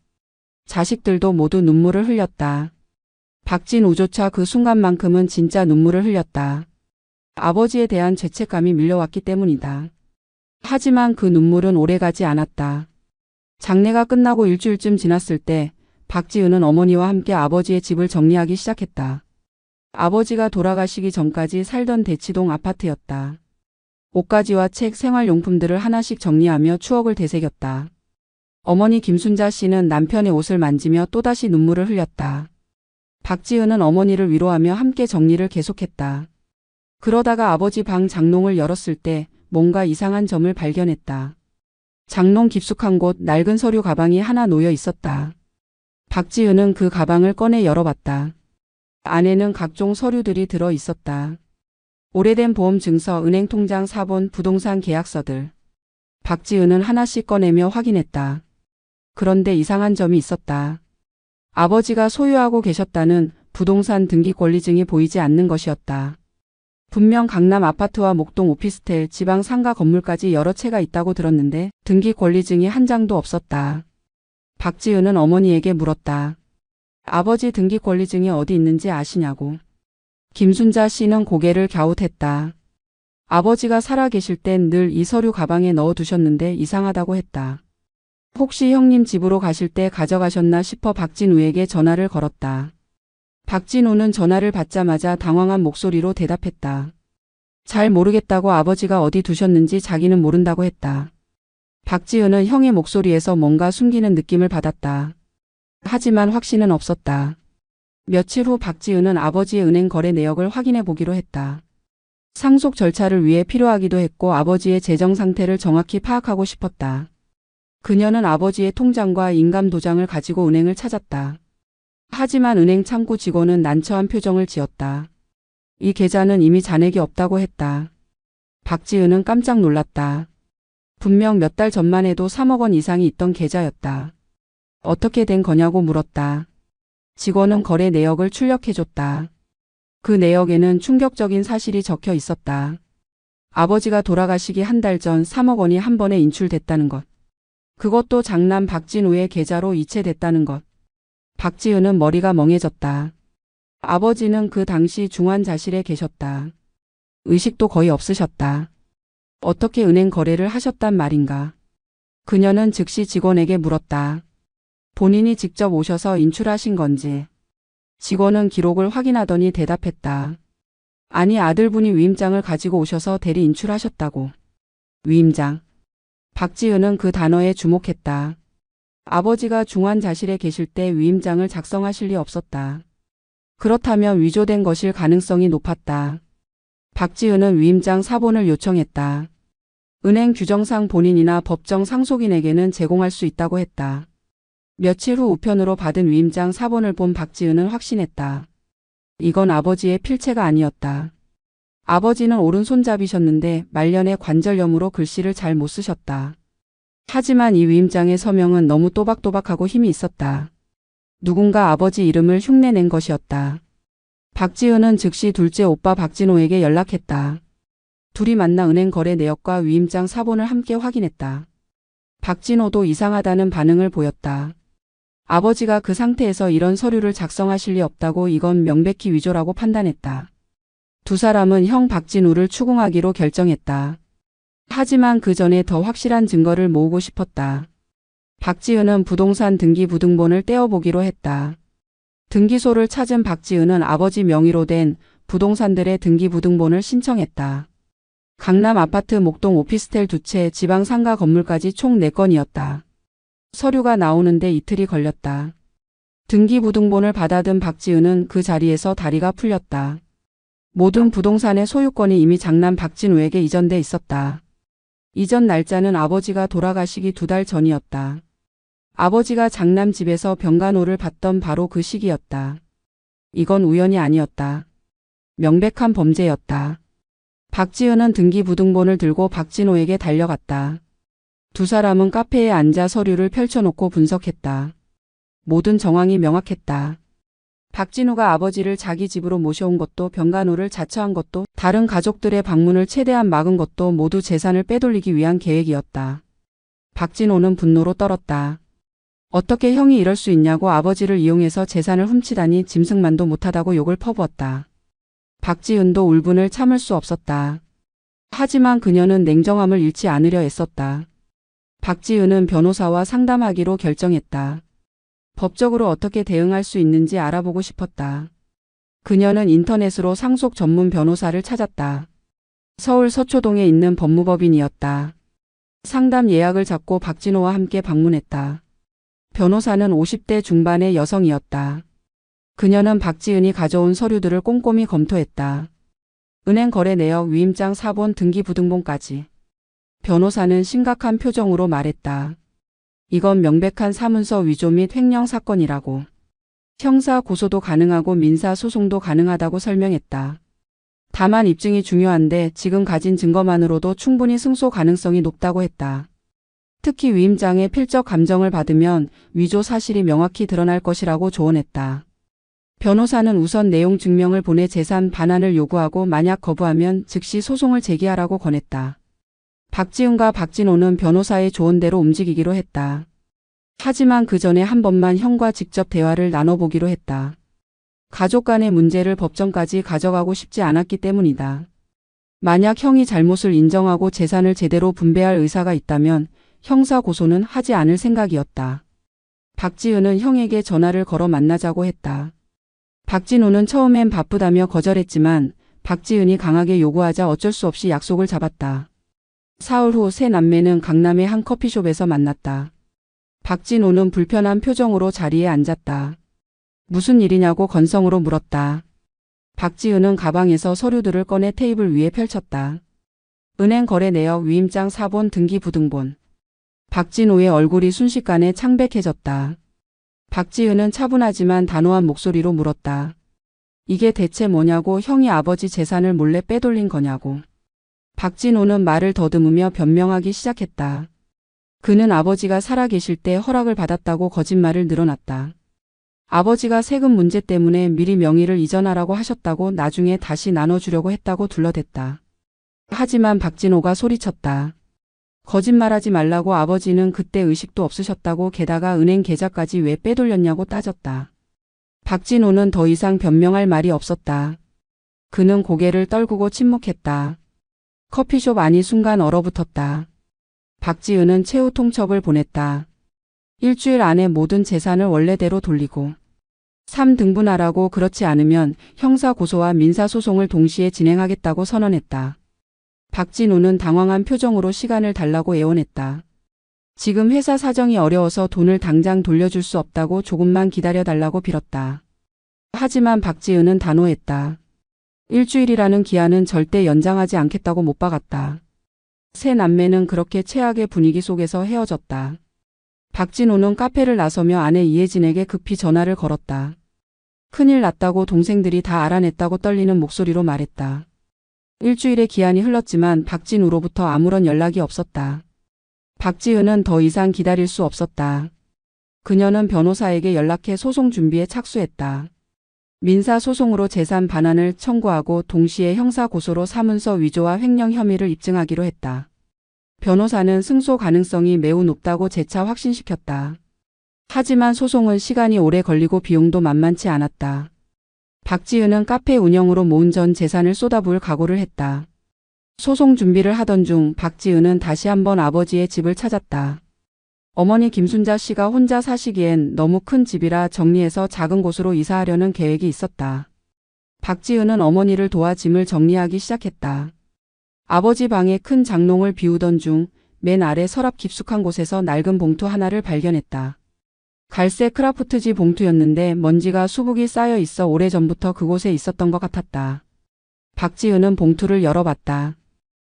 자식들도 모두 눈물을 흘렸다. 박진우조차 그 순간만큼은 진짜 눈물을 흘렸다. 아버지에 대한 죄책감이 밀려왔기 때문이다. 하지만 그 눈물은 오래가지 않았다. 장례가 끝나고 일주일쯤 지났을 때 박지은은 어머니와 함께 아버지의 집을 정리하기 시작했다. 아버지가 돌아가시기 전까지 살던 대치동 아파트였다. 옷가지와 책, 생활용품들을 하나씩 정리하며 추억을 되새겼다. 어머니 김순자 씨는 남편의 옷을 만지며 또다시 눈물을 흘렸다. 박지은은 어머니를 위로하며 함께 정리를 계속했다. 그러다가 아버지 방 장롱을 열었을 때 뭔가 이상한 점을 발견했다. 장롱 깊숙한 곳 낡은 서류 가방이 하나 놓여 있었다. 박지은은 그 가방을 꺼내 열어봤다. 안에는 각종 서류들이 들어 있었다. 오래된 보험 증서, 은행 통장 사본, 부동산 계약서들. 박지은은 하나씩 꺼내며 확인했다. 그런데 이상한 점이 있었다. 아버지가 소유하고 계셨다는 부동산 등기 권리증이 보이지 않는 것이었다. 분명 강남 아파트와 목동 오피스텔, 지방 상가 건물까지 여러 채가 있다고 들었는데 등기 권리증이 한 장도 없었다. 박지은은 어머니에게 물었다. 아버지 등기 권리증이 어디 있는지 아시냐고. 김순자 씨는 고개를 갸웃했다. 아버지가 살아계실 땐 늘 이 서류 가방에 넣어두셨는데 이상하다고 했다. 혹시 형님 집으로 가실 때 가져가셨나 싶어 박진우에게 전화를 걸었다. 박진우는 전화를 받자마자 당황한 목소리로 대답했다. 잘 모르겠다고 아버지가 어디 두셨는지 자기는 모른다고 했다. 박지은은 형의 목소리에서 뭔가 숨기는 느낌을 받았다. 하지만 확신은 없었다. 며칠 후 박지은은 아버지의 은행 거래 내역을 확인해 보기로 했다. 상속 절차를 위해 필요하기도 했고 아버지의 재정 상태를 정확히 파악하고 싶었다. 그녀는 아버지의 통장과 인감 도장을 가지고 은행을 찾았다. 하지만 은행 창구 직원은 난처한 표정을 지었다. 이 계좌는 이미 잔액이 없다고 했다. 박지은은 깜짝 놀랐다. 분명 몇 달 전만 해도 3억 원 이상이 있던 계좌였다. 어떻게 된 거냐고 물었다. 직원은 거래 내역을 출력해줬다. 그 내역에는 충격적인 사실이 적혀 있었다. 아버지가 돌아가시기 한 달 전 3억 원이 한 번에 인출됐다는 것. 그것도 장남 박진우의 계좌로 이체됐다는 것. 박지은은 머리가 멍해졌다. 아버지는 그 당시 중환자실에 계셨다. 의식도 거의 없으셨다. 어떻게 은행 거래를 하셨단 말인가. 그녀는 즉시 직원에게 물었다. 본인이 직접 오셔서 인출하신 건지. 직원은 기록을 확인하더니 대답했다. 아니, 아들분이 위임장을 가지고 오셔서 대리 인출하셨다고. 위임장. 박지은은 그 단어에 주목했다. 아버지가 중환자실에 계실 때 위임장을 작성하실 리 없었다. 그렇다면 위조된 것일 가능성이 높았다. 박지은은 위임장 사본을 요청했다. 은행 규정상 본인이나 법정 상속인에게는 제공할 수 있다고 했다. 며칠 후 우편으로 받은 위임장 사본을 본 박지은은 확신했다. 이건 아버지의 필체가 아니었다. 아버지는 오른손잡이셨는데 말년의 관절염으로 글씨를 잘 못 쓰셨다. 하지만 이 위임장의 서명은 너무 또박또박하고 힘이 있었다. 누군가 아버지 이름을 흉내낸 것이었다. 박지은은 즉시 둘째 오빠 박진호에게 연락했다. 둘이 만나 은행 거래 내역과 위임장 사본을 함께 확인했다. 박진호도 이상하다는 반응을 보였다. 아버지가 그 상태에서 이런 서류를 작성하실 리 없다고 이건 명백히 위조라고 판단했다. 두 사람은 형 박진우를 추궁하기로 결정했다. 하지만 그 전에 더 확실한 증거를 모으고 싶었다. 박지은은 부동산 등기부등본을 떼어보기로 했다. 등기소를 찾은 박지은은 아버지 명의로 된 부동산들의 등기부등본을 신청했다. 강남 아파트, 목동 오피스텔 2채, 지방 상가 건물까지 총 4건이었다. 서류가 나오는데 이틀이 걸렸다. 등기부등본을 받아든 박지은은 그 자리에서 다리가 풀렸다. 모든 부동산의 소유권이 이미 장남 박진우에게 이전돼 있었다. 이전 날짜는 아버지가 돌아가시기 2달 전이었다. 아버지가 장남 집에서 병간호를 받던 바로 그 시기였다. 이건 우연이 아니었다. 명백한 범죄였다. 박지은은 등기부등본을 들고 박진호에게 달려갔다. 두 사람은 카페에 앉아 서류를 펼쳐놓고 분석했다. 모든 정황이 명확했다. 박진우가 아버지를 자기 집으로 모셔온 것도, 병간호를 자처한 것도, 다른 가족들의 방문을 최대한 막은 것도 모두 재산을 빼돌리기 위한 계획이었다. 박진호는 분노로 떨었다. 어떻게 형이 이럴 수 있냐고, 아버지를 이용해서 재산을 훔치다니, 짐승만도 못하다고 욕을 퍼부었다. 박지은도 울분을 참을 수 없었다. 하지만 그녀는 냉정함을 잃지 않으려 애썼다. 박지은은 변호사와 상담하기로 결정했다. 법적으로 어떻게 대응할 수 있는지 알아보고 싶었다. 그녀는 인터넷으로 상속 전문 변호사를 찾았다. 서울 서초동에 있는 법무법인이었다. 상담 예약을 잡고 박진호와 함께 방문했다. 변호사는 50대 중반의 여성이었다. 그녀는 박지은이 가져온 서류들을 꼼꼼히 검토했다. 은행 거래 내역, 위임장 사본, 등기부등본까지. 변호사는 심각한 표정으로 말했다. 이건 명백한 사문서 위조 및 횡령 사건이라고. 형사 고소도 가능하고 민사 소송도 가능하다고 설명했다. 다만 입증이 중요한데 지금 가진 증거만으로도 충분히 승소 가능성이 높다고 했다. 특히 위임장의 필적 감정을 받으면 위조 사실이 명확히 드러날 것이라고 조언했다. 변호사는 우선 내용 증명을 보내 재산 반환을 요구하고 만약 거부하면 즉시 소송을 제기하라고 권했다. 박지은과 박진호는 변호사의 조언대로 움직이기로 했다. 하지만 그 전에 한 번만 형과 직접 대화를 나눠보기로 했다. 가족 간의 문제를 법정까지 가져가고 싶지 않았기 때문이다. 만약 형이 잘못을 인정하고 재산을 제대로 분배할 의사가 있다면 형사 고소는 하지 않을 생각이었다. 박지은은 형에게 전화를 걸어 만나자고 했다. 박진호는 처음엔 바쁘다며 거절했지만 박지은이 강하게 요구하자 어쩔 수 없이 약속을 잡았다. 사흘 후 세 남매는 강남의 한 커피숍에서 만났다. 박진호는 불편한 표정으로 자리에 앉았다. 무슨 일이냐고 건성으로 물었다. 박지은은 가방에서 서류들을 꺼내 테이블 위에 펼쳤다. 은행 거래 내역, 위임장, 사본, 등기 부등본. 박진호의 얼굴이 순식간에 창백해졌다. 박지은은 차분하지만 단호한 목소리로 물었다. 이게 대체 뭐냐고. 형이 아버지 재산을 몰래 빼돌린 거냐고. 박진호는 말을 더듬으며 변명하기 시작했다. 그는 아버지가 살아계실 때 허락을 받았다고 거짓말을 늘어놨다. 아버지가 세금 문제 때문에 미리 명의를 이전하라고 하셨다고, 나중에 다시 나눠주려고 했다고 둘러댔다. 하지만 박진호가 소리쳤다. 거짓말하지 말라고. 아버지는 그때 의식도 없으셨다고. 게다가 은행 계좌까지 왜 빼돌렸냐고 따졌다. 박진호는 더 이상 변명할 말이 없었다. 그는 고개를 떨구고 침묵했다. 커피숍 안이 순간 얼어붙었다. 박지은은 최후 통첩을 보냈다. 일주일 안에 모든 재산을 원래대로 돌리고 3등분하라고, 그렇지 않으면 형사고소와 민사소송을 동시에 진행하겠다고 선언했다. 박진우는 당황한 표정으로 시간을 달라고 애원했다. 지금 회사 사정이 어려워서 돈을 당장 돌려줄 수 없다고, 조금만 기다려달라고 빌었다. 하지만 박지은은 단호했다. 일주일이라는 기한은 절대 연장하지 않겠다고 못 박았다. 세 남매는 그렇게 최악의 분위기 속에서 헤어졌다. 박진호는 카페를 나서며 아내 이혜진에게 급히 전화를 걸었다. 큰일 났다고 동생들이 다 알아냈다고 떨리는 목소리로 말했다. 일주일의 기한이 흘렀지만 박진우로부터 아무런 연락이 없었다. 박지은은 더 이상 기다릴 수 없었다. 그녀는 변호사에게 연락해 소송 준비에 착수했다. 민사소송으로 재산 반환을 청구하고 동시에 형사고소로 사문서 위조와 횡령 혐의를 입증하기로 했다. 변호사는 승소 가능성이 매우 높다고 재차 확신시켰다. 하지만 소송은 시간이 오래 걸리고 비용도 만만치 않았다. 박지은은 카페 운영으로 모은 전 재산을 쏟아부을 각오를 했다. 소송 준비를 하던 중 박지은은 다시 한번 아버지의 집을 찾았다. 어머니 김순자 씨가 혼자 사시기엔 너무 큰 집이라 정리해서 작은 곳으로 이사하려는 계획이 있었다. 박지은은 어머니를 도와 짐을 정리하기 시작했다. 아버지 방에 큰 장롱을 비우던 중 맨 아래 서랍 깊숙한 곳에서 낡은 봉투 하나를 발견했다. 갈색 크라프트지 봉투였는데 먼지가 수북이 쌓여 있어 오래전부터 그곳에 있었던 것 같았다. 박지은은 봉투를 열어봤다.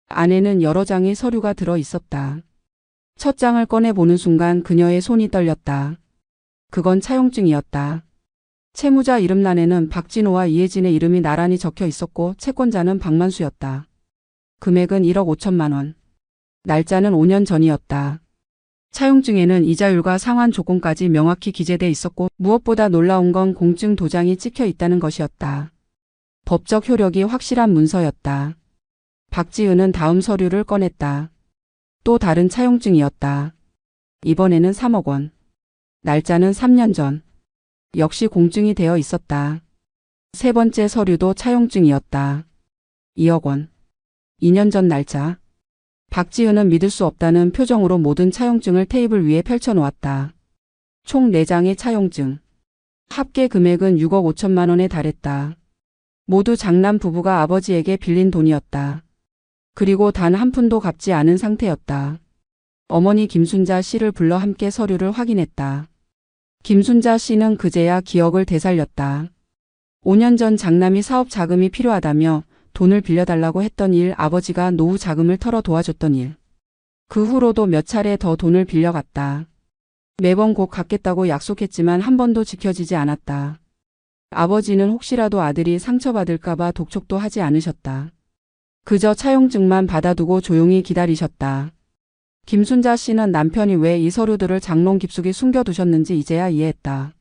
안에는 여러 장의 서류가 들어 있었다. 첫 장을 꺼내보는 순간 그녀의 손이 떨렸다. 그건 차용증이었다. 채무자 이름란에는 박진호와 이혜진의 이름이 나란히 적혀 있었고 채권자는 박만수였다. 금액은 1억 5천만 원. 날짜는 5년 전이었다. 차용증에는 이자율과 상환 조건까지 명확히 기재돼 있었고 무엇보다 놀라운 건 공증 도장이 찍혀 있다는 것이었다. 법적 효력이 확실한 문서였다. 박지은은 다음 서류를 꺼냈다. 또 다른 차용증이었다. 이번에는 3억 원. 날짜는 3년 전. 역시 공증이 되어 있었다. 세 번째 서류도 차용증이었다. 2억 원. 2년 전 날짜. 박지은은 믿을 수 없다는 표정으로 모든 차용증을 테이블 위에 펼쳐놓았다. 총 4장의 차용증. 합계 금액은 6억 5천만 원에 달했다. 모두 장남 부부가 아버지에게 빌린 돈이었다. 그리고 단 한 푼도 갚지 않은 상태였다. 어머니 김순자 씨를 불러 함께 서류를 확인했다. 김순자 씨는 그제야 기억을 되살렸다. 5년 전 장남이 사업 자금이 필요하다며 돈을 빌려달라고 했던 일, 아버지가 노후 자금을 털어 도와줬던 일. 그 후로도 몇 차례 더 돈을 빌려갔다. 매번 곧 갚겠다고 약속했지만 한 번도 지켜지지 않았다. 아버지는 혹시라도 아들이 상처받을까봐 독촉도 하지 않으셨다. 그저 차용증만 받아두고 조용히 기다리셨다. 김순자 씨는 남편이 왜 이 서류들을 장롱 깊숙이 숨겨두셨는지 이제야 이해했다.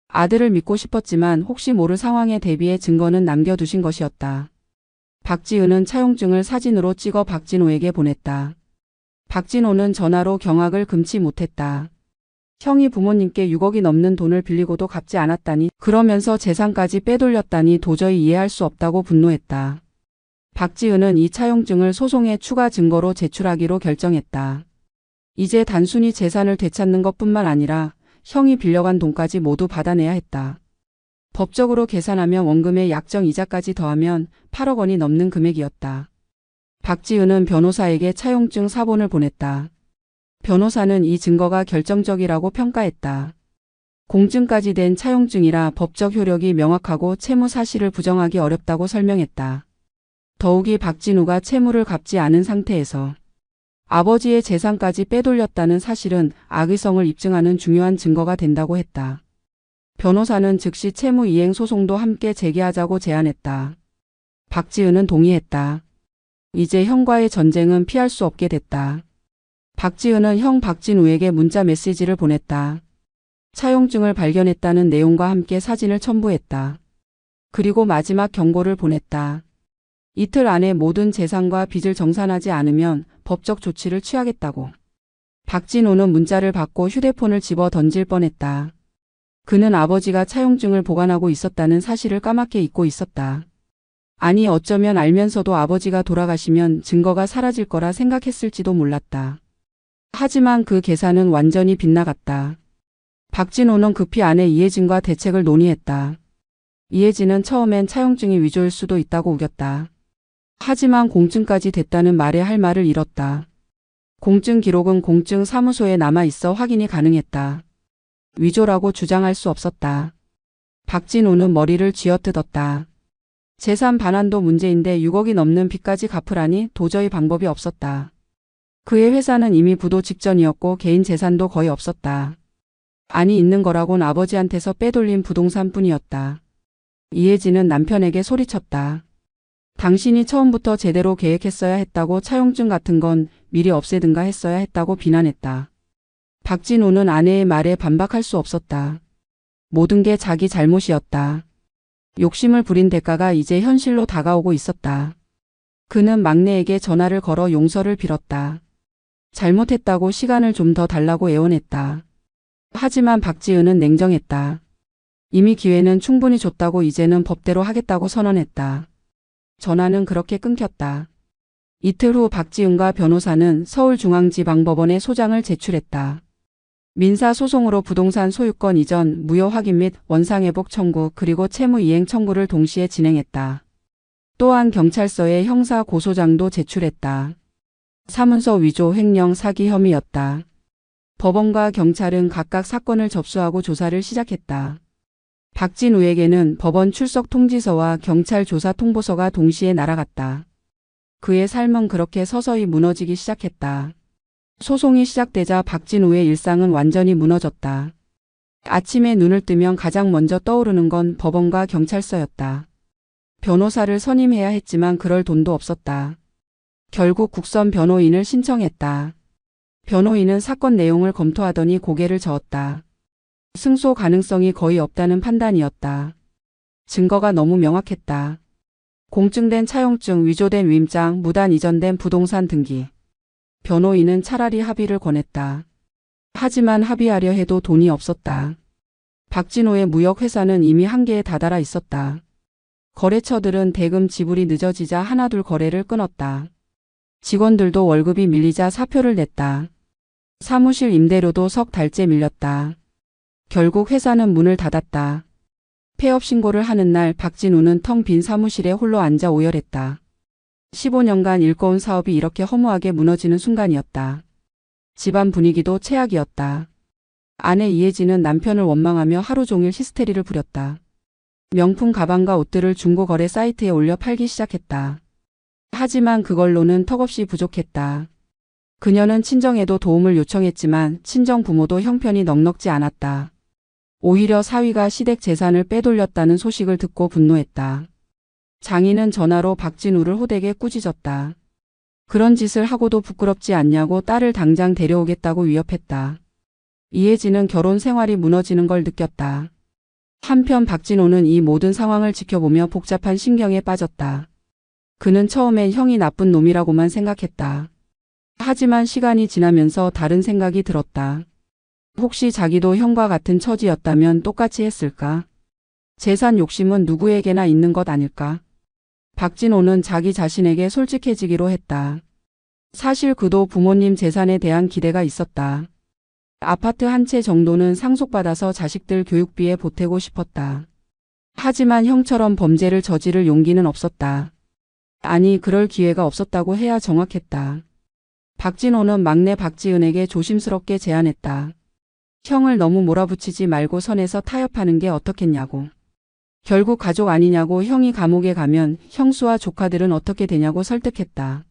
아들을 믿고 싶었지만 혹시 모를 상황에 대비해 증거는 남겨두신 것이었다. 박지은은 차용증을 사진으로 찍어 박진호에게 보냈다. 박진호는 전화로 경악을 금치 못했다. 형이 부모님께 6억이 넘는 돈을 빌리고도 갚지 않았다니, 그러면서 재산까지 빼돌렸다니 도저히 이해할 수 없다고 분노했다. 박지은은 이 차용증을 소송의 추가 증거로 제출하기로 결정했다. 이제 단순히 재산을 되찾는 것뿐만 아니라 형이 빌려간 돈까지 모두 받아내야 했다. 법적으로 계산하면 원금의 약정 이자까지 더하면 8억 원이 넘는 금액이었다. 박지은은 변호사에게 차용증 사본을 보냈다. 변호사는 이 증거가 결정적이라고 평가했다. 공증까지 된 차용증이라 법적 효력이 명확하고 채무 사실을 부정하기 어렵다고 설명했다. 더욱이 박진우가 채무를 갚지 않은 상태에서 아버지의 재산까지 빼돌렸다는 사실은 악의성을 입증하는 중요한 증거가 된다고 했다. 변호사는 즉시 채무 이행 소송도 함께 제기하자고 제안했다. 박지은은 동의했다. 이제 형과의 전쟁은 피할 수 없게 됐다. 박지은은 형 박진우에게 문자 메시지를 보냈다. 차용증을 발견했다는 내용과 함께 사진을 첨부했다. 그리고 마지막 경고를 보냈다. 이틀 안에 모든 재산과 빚을 정산하지 않으면 법적 조치를 취하겠다고. 박진우는 문자를 받고 휴대폰을 집어 던질 뻔했다. 그는 아버지가 차용증을 보관하고 있었다는 사실을 까맣게 잊고 있었다. 아니 어쩌면 알면서도 아버지가 돌아가시면 증거가 사라질 거라 생각했을지도 몰랐다. 하지만 그 계산은 완전히 빗나갔다. 박진우는 급히 아내 이혜진과 대책을 논의했다. 이혜진은 처음엔 차용증이 위조일 수도 있다고 우겼다. 하지만 공증까지 됐다는 말에 할 말을 잃었다. 공증 기록은 공증 사무소에 남아 있어 확인이 가능했다. 위조라고 주장할 수 없었다. 박진우는 머리를 쥐어뜯었다. 재산 반환도 문제인데 6억이 넘는 빚까지 갚으라니 도저히 방법이 없었다. 그의 회사는 이미 부도 직전이었고 개인 재산도 거의 없었다. 아니 있는 거라곤 아버지한테서 빼돌린 부동산뿐이었다. 이혜진은 남편에게 소리쳤다. 당신이 처음부터 제대로 계획했어야 했다고 차용증 같은 건 미리 없애든가 했어야 했다고 비난했다. 박진우는 아내의 말에 반박할 수 없었다. 모든 게 자기 잘못이었다. 욕심을 부린 대가가 이제 현실로 다가오고 있었다. 그는 막내에게 전화를 걸어 용서를 빌었다. 잘못했다고 시간을 좀 더 달라고 애원했다. 하지만 박지은은 냉정했다. 이미 기회는 충분히 줬다고 이제는 법대로 하겠다고 선언했다. 전화는 그렇게 끊겼다. 이틀 후 박지은과 변호사는 서울중앙지방법원에 소장을 제출했다. 민사소송으로 부동산 소유권 이전, 무효 확인 및 원상회복 청구 그리고 채무 이행 청구를 동시에 진행했다. 또한 경찰서에 형사 고소장도 제출했다. 사문서 위조 횡령 사기 혐의였다. 법원과 경찰은 각각 사건을 접수하고 조사를 시작했다. 박진우에게는 법원 출석 통지서와 경찰 조사 통보서가 동시에 날아갔다. 그의 삶은 그렇게 서서히 무너지기 시작했다. 소송이 시작되자 박진우의 일상은 완전히 무너졌다. 아침에 눈을 뜨면 가장 먼저 떠오르는 건 법원과 경찰서였다. 변호사를 선임해야 했지만 그럴 돈도 없었다. 결국 국선 변호인을 신청했다. 변호인은 사건 내용을 검토하더니 고개를 저었다. 승소 가능성이 거의 없다는 판단이었다. 증거가 너무 명확했다. 공증된 차용증, 위조된 위임장, 무단 이전된 부동산 등기. 변호인은 차라리 합의를 권했다. 하지만 합의하려 해도 돈이 없었다. 박진호의 무역회사는 이미 한계에 다다라 있었다. 거래처들은 대금 지불이 늦어지자 하나둘 거래를 끊었다. 직원들도 월급이 밀리자 사표를 냈다. 사무실 임대료도 석 달째 밀렸다. 결국 회사는 문을 닫았다. 폐업 신고를 하는 날 박진우는 텅 빈 사무실에 홀로 앉아 오열했다. 15년간 일궈온 사업이 이렇게 허무하게 무너지는 순간이었다. 집안 분위기도 최악이었다. 아내 이혜진은 남편을 원망하며 하루 종일 히스테리를 부렸다. 명품 가방과 옷들을 중고거래 사이트에 올려 팔기 시작했다. 하지만 그걸로는 턱없이 부족했다. 그녀는 친정에도 도움을 요청했지만 친정 부모도 형편이 넉넉지 않았다. 오히려 사위가 시댁 재산을 빼돌렸다는 소식을 듣고 분노했다. 장인은 전화로 박진우를 호되게 꾸짖었다. 그런 짓을 하고도 부끄럽지 않냐고 딸을 당장 데려오겠다고 위협했다. 이혜진은 결혼 생활이 무너지는 걸 느꼈다. 한편 박진우는 이 모든 상황을 지켜보며 복잡한 신경에 빠졌다. 그는 처음엔 형이 나쁜 놈이라고만 생각했다. 하지만 시간이 지나면서 다른 생각이 들었다. 혹시 자기도 형과 같은 처지였다면 똑같이 했을까? 재산 욕심은 누구에게나 있는 것 아닐까? 박진호는 자기 자신에게 솔직해지기로 했다. 사실 그도 부모님 재산에 대한 기대가 있었다. 아파트 한 채 정도는 상속받아서 자식들 교육비에 보태고 싶었다. 하지만 형처럼 범죄를 저지를 용기는 없었다. 아니, 그럴 기회가 없었다고 해야 정확했다. 박진호는 막내 박지은에게 조심스럽게 제안했다. 형을 너무 몰아붙이지 말고 선에서 타협하는 게 어떻겠냐고. 결국 가족 아니냐고. 형이 감옥에 가면 형수와 조카들은 어떻게 되냐고 설득했다.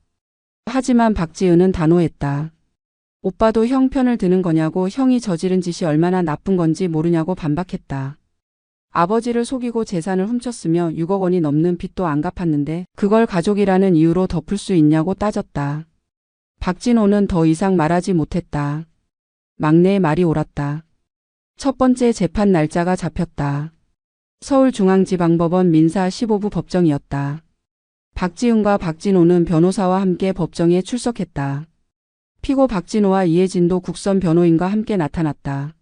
하지만 박지은은 단호했다. 오빠도 형 편을 드는 거냐고. 형이 저지른 짓이 얼마나 나쁜 건지 모르냐고 반박했다. 아버지를 속이고 재산을 훔쳤으며 6억 원이 넘는 빚도 안 갚았는데 그걸 가족이라는 이유로 덮을 수 있냐고 따졌다. 박진호는 더 이상 말하지 못했다. 막내의 말이 옳았다. 첫 번째 재판 날짜가 잡혔다. 서울중앙지방법원 민사 15부 법정이었다. 박지은과 박진호는 변호사와 함께 법정에 출석했다. 피고 박진호와 이혜진도 국선 변호인과 함께 나타났다.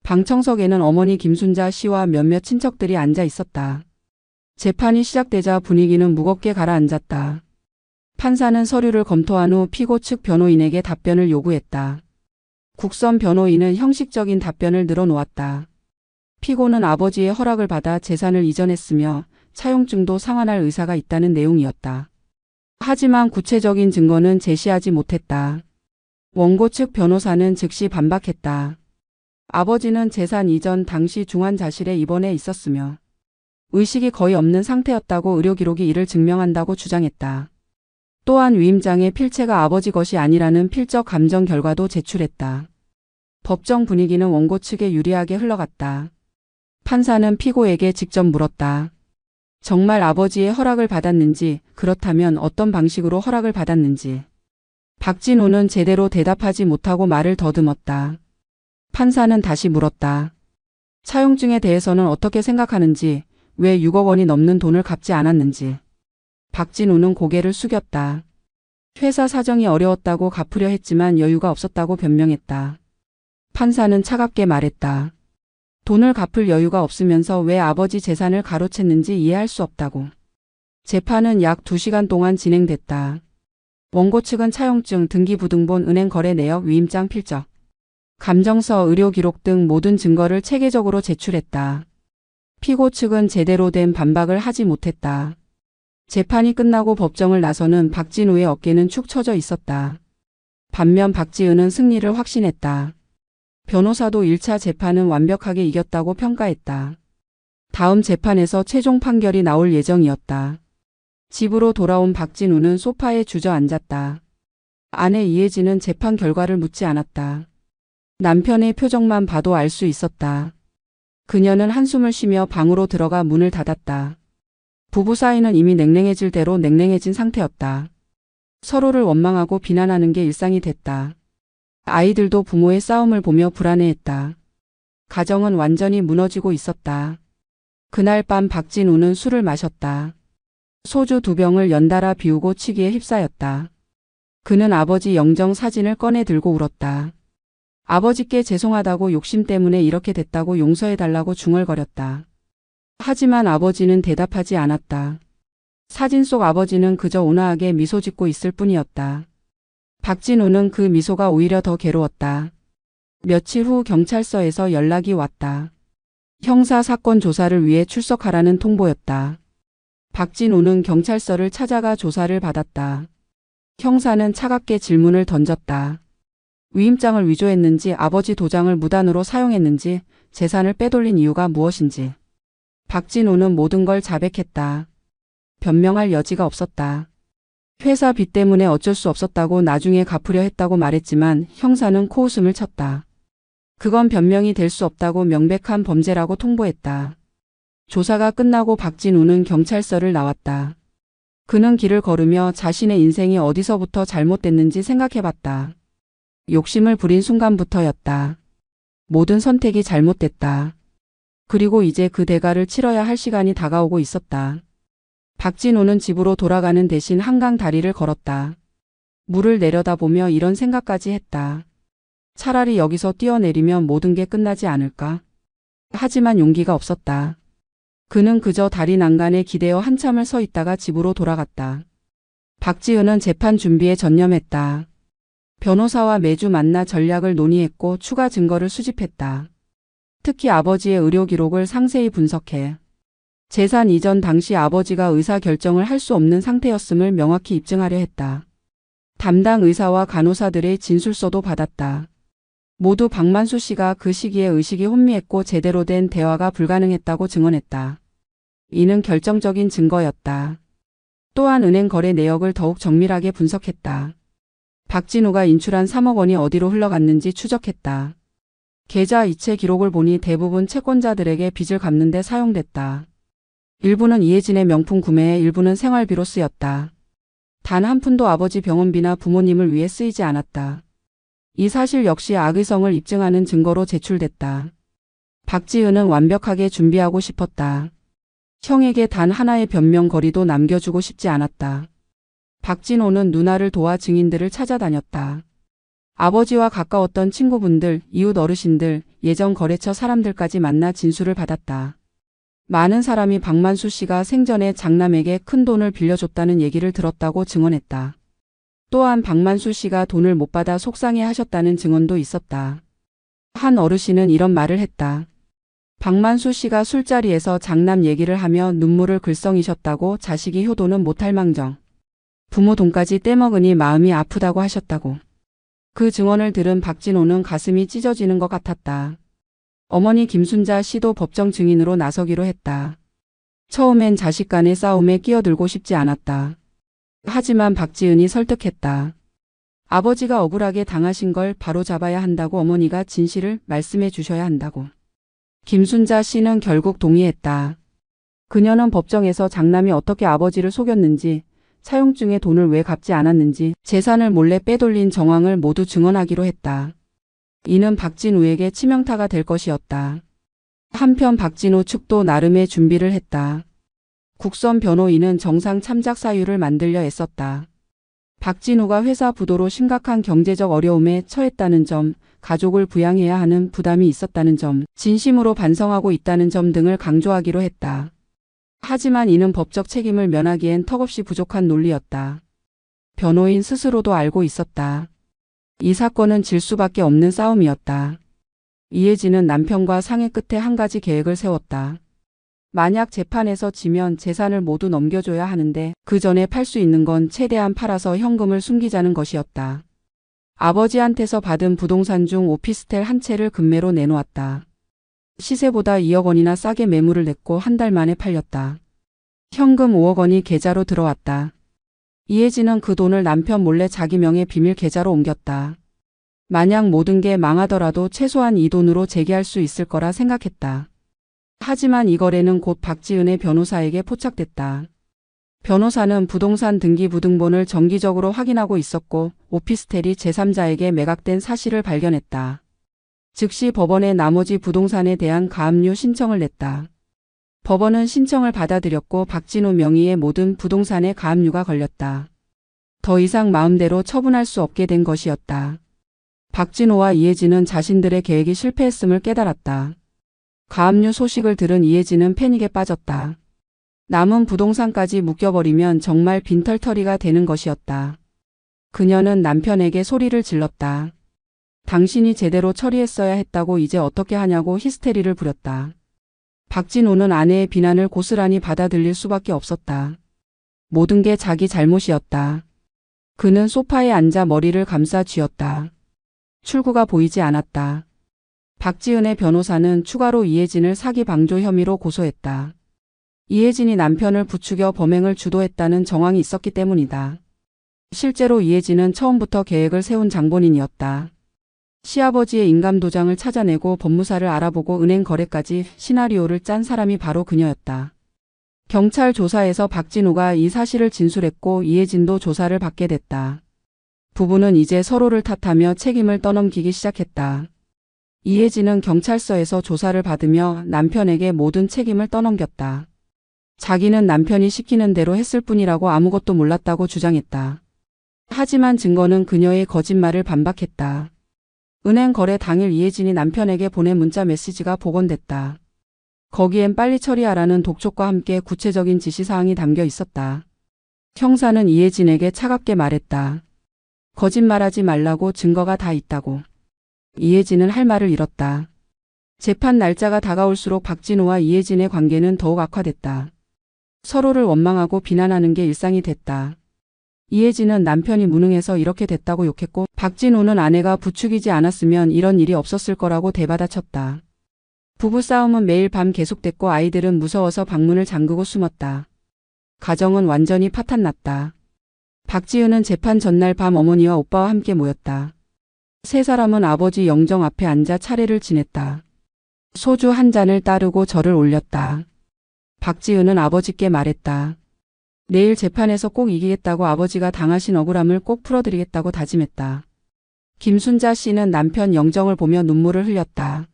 방청석에는 어머니 김순자 씨와 몇몇 친척들이 앉아 있었다. 재판이 시작되자 분위기는 무겁게 가라앉았다. 판사는 서류를 검토한 후 피고 측 변호인에게 답변을 요구했다. 국선 변호인은 형식적인 답변을 늘어놓았다. 피고는 아버지의 허락을 받아 재산을 이전했으며 차용증도 상환할 의사가 있다는 내용이었다. 하지만 구체적인 증거는 제시하지 못했다. 원고 측 변호사는 즉시 반박했다. 아버지는 재산 이전 당시 중환자실에 입원해 있었으며 의식이 거의 없는 상태였다고 의료기록이 이를 증명한다고 주장했다. 또한 위임장의 필체가 아버지 것이 아니라는 필적 감정 결과도 제출했다. 법정 분위기는 원고 측에 유리하게 흘러갔다. 판사는 피고에게 직접 물었다. 정말 아버지의 허락을 받았는지, 그렇다면 어떤 방식으로 허락을 받았는지. 박진호는 제대로 대답하지 못하고 말을 더듬었다. 판사는 다시 물었다. 차용증에 대해서는 어떻게 생각하는지, 왜 6억 원이 넘는 돈을 갚지 않았는지. 박진호는 고개를 숙였다. 회사 사정이 어려웠다고 갚으려 했지만 여유가 없었다고 변명했다. 판사는 차갑게 말했다. 돈을 갚을 여유가 없으면서 왜 아버지 재산을 가로챘는지 이해할 수 없다고. 재판은 약 2시간 동안 진행됐다. 원고 측은 차용증, 등기부등본, 은행거래 내역, 위임장 필적, 감정서, 의료기록 등 모든 증거를 체계적으로 제출했다. 피고 측은 제대로 된 반박을 하지 못했다. 재판이 끝나고 법정을 나서는 박진우의 어깨는 축 처져 있었다. 반면 박지은은 승리를 확신했다. 변호사도 1차 재판은 완벽하게 이겼다고 평가했다. 다음 재판에서 최종 판결이 나올 예정이었다. 집으로 돌아온 박진우는 소파에 주저앉았다. 아내 이혜진은 재판 결과를 묻지 않았다. 남편의 표정만 봐도 알 수 있었다. 그녀는 한숨을 쉬며 방으로 들어가 문을 닫았다. 부부 사이는 이미 냉랭해질 대로 냉랭해진 상태였다. 서로를 원망하고 비난하는 게 일상이 됐다. 아이들도 부모의 싸움을 보며 불안해했다. 가정은 완전히 무너지고 있었다. 그날 밤 박진우는 술을 마셨다. 소주 2병을 연달아 비우고 치기에 휩싸였다. 그는 아버지 영정 사진을 꺼내 들고 울었다. 아버지께 죄송하다고 욕심 때문에 이렇게 됐다고 용서해달라고 중얼거렸다. 하지만 아버지는 대답하지 않았다. 사진 속 아버지는 그저 온화하게 미소 짓고 있을 뿐이었다. 박진우는 그 미소가 오히려 더 괴로웠다. 며칠 후 경찰서에서 연락이 왔다. 형사 사건 조사를 위해 출석하라는 통보였다. 박진우는 경찰서를 찾아가 조사를 받았다. 형사는 차갑게 질문을 던졌다. 위임장을 위조했는지, 아버지 도장을 무단으로 사용했는지, 재산을 빼돌린 이유가 무엇인지. 박진우는 모든 걸 자백했다. 변명할 여지가 없었다. 회사 빚 때문에 어쩔 수 없었다고 나중에 갚으려 했다고 말했지만 형사는 코웃음을 쳤다. 그건 변명이 될 수 없다고 명백한 범죄라고 통보했다. 조사가 끝나고 박진우는 경찰서를 나왔다. 그는 길을 걸으며 자신의 인생이 어디서부터 잘못됐는지 생각해봤다. 욕심을 부린 순간부터였다. 모든 선택이 잘못됐다. 그리고 이제 그 대가를 치러야 할 시간이 다가오고 있었다. 박진우는 집으로 돌아가는 대신 한강 다리를 걸었다. 물을 내려다보며 이런 생각까지 했다. 차라리 여기서 뛰어내리면 모든 게 끝나지 않을까? 하지만 용기가 없었다. 그는 그저 다리 난간에 기대어 한참을 서 있다가 집으로 돌아갔다. 박지은은 재판 준비에 전념했다. 변호사와 매주 만나 전략을 논의했고 추가 증거를 수집했다. 특히 아버지의 의료 기록을 상세히 분석해 재산 이전 당시 아버지가 의사 결정을 할 수 없는 상태였음을 명확히 입증하려 했다. 담당 의사와 간호사들의 진술서도 받았다. 모두 박만수 씨가 그 시기에 의식이 혼미했고 제대로 된 대화가 불가능했다고 증언했다. 이는 결정적인 증거였다. 또한 은행 거래 내역을 더욱 정밀하게 분석했다. 박진우가 인출한 3억 원이 어디로 흘러갔는지 추적했다. 계좌 이체 기록을 보니 대부분 채권자들에게 빚을 갚는 데 사용됐다. 일부는 이혜진의 명품 구매에 일부는 생활비로 쓰였다. 단 한 푼도 아버지 병원비나 부모님을 위해 쓰이지 않았다. 이 사실 역시 악의성을 입증하는 증거로 제출됐다. 박지은은 완벽하게 준비하고 싶었다. 형에게 단 하나의 변명거리도 남겨주고 싶지 않았다. 박진호는 누나를 도와 증인들을 찾아다녔다. 아버지와 가까웠던 친구분들, 이웃 어르신들, 예전 거래처 사람들까지 만나 진술을 받았다. 많은 사람이 박만수 씨가 생전에 장남에게 큰 돈을 빌려줬다는 얘기를 들었다고 증언했다. 또한 박만수 씨가 돈을 못 받아 속상해 하셨다는 증언도 있었다. 한 어르신은 이런 말을 했다. 박만수 씨가 술자리에서 장남 얘기를 하며 눈물을 글썽이셨다고 자식이 효도는 못할 망정. 부모 돈까지 떼먹으니 마음이 아프다고 하셨다고. 그 증언을 들은 박진호는 가슴이 찢어지는 것 같았다. 어머니 김순자 씨도 법정 증인으로 나서기로 했다. 처음엔 자식 간의 싸움에 끼어들고 싶지 않았다. 하지만 박지은이 설득했다. 아버지가 억울하게 당하신 걸 바로 잡아야 한다고 어머니가 진실을 말씀해 주셔야 한다고. 김순자 씨는 결국 동의했다. 그녀는 법정에서 장남이 어떻게 아버지를 속였는지, 차용증에 돈을 왜 갚지 않았는지, 재산을 몰래 빼돌린 정황을 모두 증언하기로 했다. 이는 박진우에게 치명타가 될 것이었다. 한편 박진우 측도 나름의 준비를 했다. 국선 변호인은 정상 참작 사유를 만들려 애썼다. 박진우가 회사 부도로 심각한 경제적 어려움에 처했다는 점, 가족을 부양해야 하는 부담이 있었다는 점, 진심으로 반성하고 있다는 점 등을 강조하기로 했다. 하지만 이는 법적 책임을 면하기엔 턱없이 부족한 논리였다. 변호인 스스로도 알고 있었다. 이 사건은 질 수밖에 없는 싸움이었다. 이혜진은 남편과 상의 끝에 한 가지 계획을 세웠다. 만약 재판에서 지면 재산을 모두 넘겨줘야 하는데 그 전에 팔 수 있는 건 최대한 팔아서 현금을 숨기자는 것이었다. 아버지한테서 받은 부동산 중 오피스텔 한 채를 금매로 내놓았다. 시세보다 2억 원이나 싸게 매물을 냈고 한 달 만에 팔렸다. 현금 5억 원이 계좌로 들어왔다. 이혜진은 그 돈을 남편 몰래 자기 명의 비밀 계좌로 옮겼다. 만약 모든 게 망하더라도 최소한 이 돈으로 재기할 수 있을 거라 생각했다. 하지만 이 거래는 곧 박지은의 변호사에게 포착됐다. 변호사는 부동산 등기부등본을 정기적으로 확인하고 있었고 오피스텔이 제3자에게 매각된 사실을 발견했다. 즉시 법원에 나머지 부동산에 대한 가압류 신청을 냈다. 법원은 신청을 받아들였고 박진우 명의의 모든 부동산에 가압류가 걸렸다. 더 이상 마음대로 처분할 수 없게 된 것이었다. 박진우와 이혜진은 자신들의 계획이 실패했음을 깨달았다. 가압류 소식을 들은 이혜진은 패닉에 빠졌다. 남은 부동산까지 묶여버리면 정말 빈털터리가 되는 것이었다. 그녀는 남편에게 소리를 질렀다. 당신이 제대로 처리했어야 했다고 이제 어떻게 하냐고 히스테리를 부렸다. 박진우는 아내의 비난을 고스란히 받아들일 수밖에 없었다. 모든 게 자기 잘못이었다. 그는 소파에 앉아 머리를 감싸 쥐었다. 출구가 보이지 않았다. 박지은의 변호사는 추가로 이혜진을 사기 방조 혐의로 고소했다. 이혜진이 남편을 부추겨 범행을 주도했다는 정황이 있었기 때문이다. 실제로 이혜진은 처음부터 계획을 세운 장본인이었다. 시아버지의 인감도장을 찾아내고 법무사를 알아보고 은행 거래까지 시나리오를 짠 사람이 바로 그녀였다. 경찰 조사에서 박진우가 이 사실을 진술했고 이혜진도 조사를 받게 됐다. 부부는 이제 서로를 탓하며 책임을 떠넘기기 시작했다. 이혜진은 경찰서에서 조사를 받으며 남편에게 모든 책임을 떠넘겼다. 자기는 남편이 시키는 대로 했을 뿐이라고 아무것도 몰랐다고 주장했다. 하지만 증거는 그녀의 거짓말을 반박했다. 은행 거래 당일 이혜진이 남편에게 보낸 문자 메시지가 복원됐다. 거기엔 빨리 처리하라는 독촉과 함께 구체적인 지시사항이 담겨 있었다. 형사는 이혜진에게 차갑게 말했다. 거짓말하지 말라고, 증거가 다 있다고. 이혜진은 할 말을 잃었다. 재판 날짜가 다가올수록 박진우와 이혜진의 관계는 더욱 악화됐다. 서로를 원망하고 비난하는 게 일상이 됐다. 이혜진은 남편이 무능해서 이렇게 됐다고 욕했고 박진호는 아내가 부추기지 않았으면 이런 일이 없었을 거라고 대받아쳤다. 부부싸움은 매일 밤 계속됐고 아이들은 무서워서 방문을 잠그고 숨었다. 가정은 완전히 파탄났다. 박지은은 재판 전날 밤 어머니와 오빠와 함께 모였다. 세 사람은 아버지 영정 앞에 앉아 차례를 지냈다. 소주 한 잔을 따르고 절을 올렸다. 박지은은 아버지께 말했다. 내일 재판에서 꼭 이기겠다고 아버지가 당하신 억울함을 꼭 풀어드리겠다고 다짐했다. 김순자 씨는 남편 영정을 보며 눈물을 흘렸다.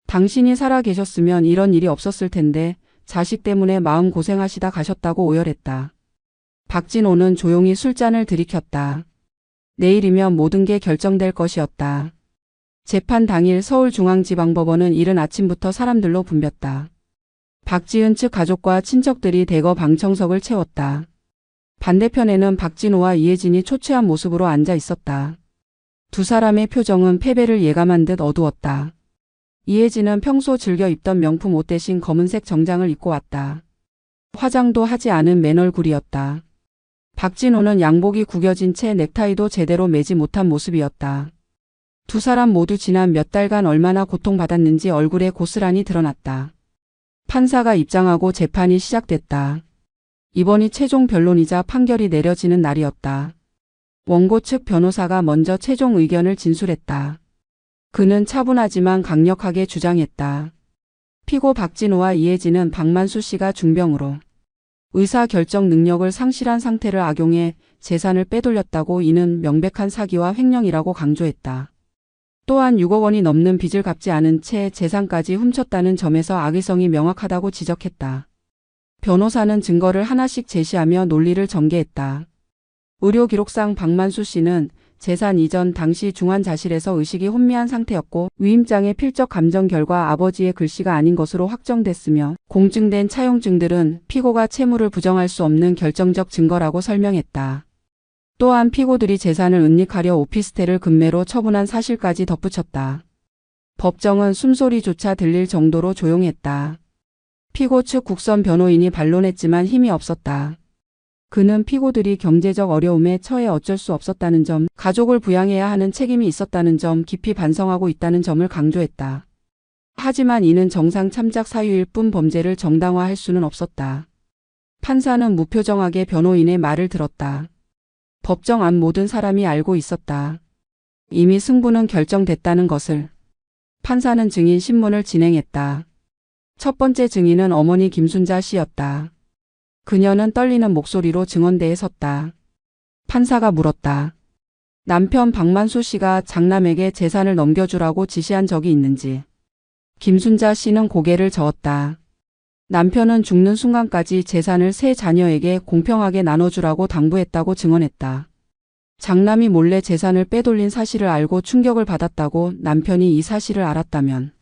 당신이 살아 계셨으면 이런 일이 없었을 텐데 자식 때문에 마음 고생하시다 가셨다고 오열했다. 박진호는 조용히 술잔을 들이켰다. 내일이면 모든 게 결정될 것이었다. 재판 당일 서울중앙지방법원은 이른 아침부터 사람들로 붐볐다. 박지은 측 가족과 친척들이 대거 방청석을 채웠다. 반대편에는 박진호와 이혜진이 초췌한 모습으로 앉아 있었다. 두 사람의 표정은 패배를 예감한 듯 어두웠다. 이혜진은 평소 즐겨 입던 명품 옷 대신 검은색 정장을 입고 왔다. 화장도 하지 않은 맨얼굴이었다. 박진호는 양복이 구겨진 채 넥타이도 제대로 매지 못한 모습이었다. 두 사람 모두 지난 몇 달간 얼마나 고통받았는지 얼굴에 고스란히 드러났다. 판사가 입장하고 재판이 시작됐다. 이번이 최종 변론이자 판결이 내려지는 날이었다. 원고 측 변호사가 먼저 최종 의견을 진술했다. 그는 차분하지만 강력하게 주장했다. 피고 박진호와 이혜진은 박만수 씨가 중병으로 의사 결정 능력을 상실한 상태를 악용해 재산을 빼돌렸다고 이는 명백한 사기와 횡령이라고 강조했다. 또한 6억 원이 넘는 빚을 갚지 않은 채 재산까지 훔쳤다는 점에서 악의성이 명확하다고 지적했다. 변호사는 증거를 하나씩 제시하며 논리를 전개했다. 의료기록상 박만수 씨는 재산 이전 당시 중환자실에서 의식이 혼미한 상태였고 위임장의 필적 감정 결과 아버지의 글씨가 아닌 것으로 확정됐으며 공증된 차용증들은 피고가 채무를 부정할 수 없는 결정적 증거라고 설명했다. 또한 피고들이 재산을 은닉하려 오피스텔을 금매로 처분한 사실까지 덧붙였다. 법정은 숨소리조차 들릴 정도로 조용했다. 피고 측 국선 변호인이 반론했지만 힘이 없었다. 그는 피고들이 경제적 어려움에 처해 어쩔 수 없었다는 점, 가족을 부양해야 하는 책임이 있었다는 점, 깊이 반성하고 있다는 점을 강조했다. 하지만 이는 정상 참작 사유일 뿐 범죄를 정당화할 수는 없었다. 판사는 무표정하게 변호인의 말을 들었다. 법정 안 모든 사람이 알고 있었다. 이미 승부는 결정됐다는 것을. 판사는 증인 신문을 진행했다. 첫 번째 증인은 어머니 김순자 씨였다. 그녀는 떨리는 목소리로 증언대에 섰다. 판사가 물었다. 남편 박만수 씨가 장남에게 재산을 넘겨주라고 지시한 적이 있는지. 김순자 씨는 고개를 저었다. 남편은 죽는 순간까지 재산을 세 자녀에게 공평하게 나눠주라고 당부했다고 증언했다. 장남이 몰래 재산을 빼돌린 사실을 알고 충격을 받았다고 남편이 이 사실을 알았다면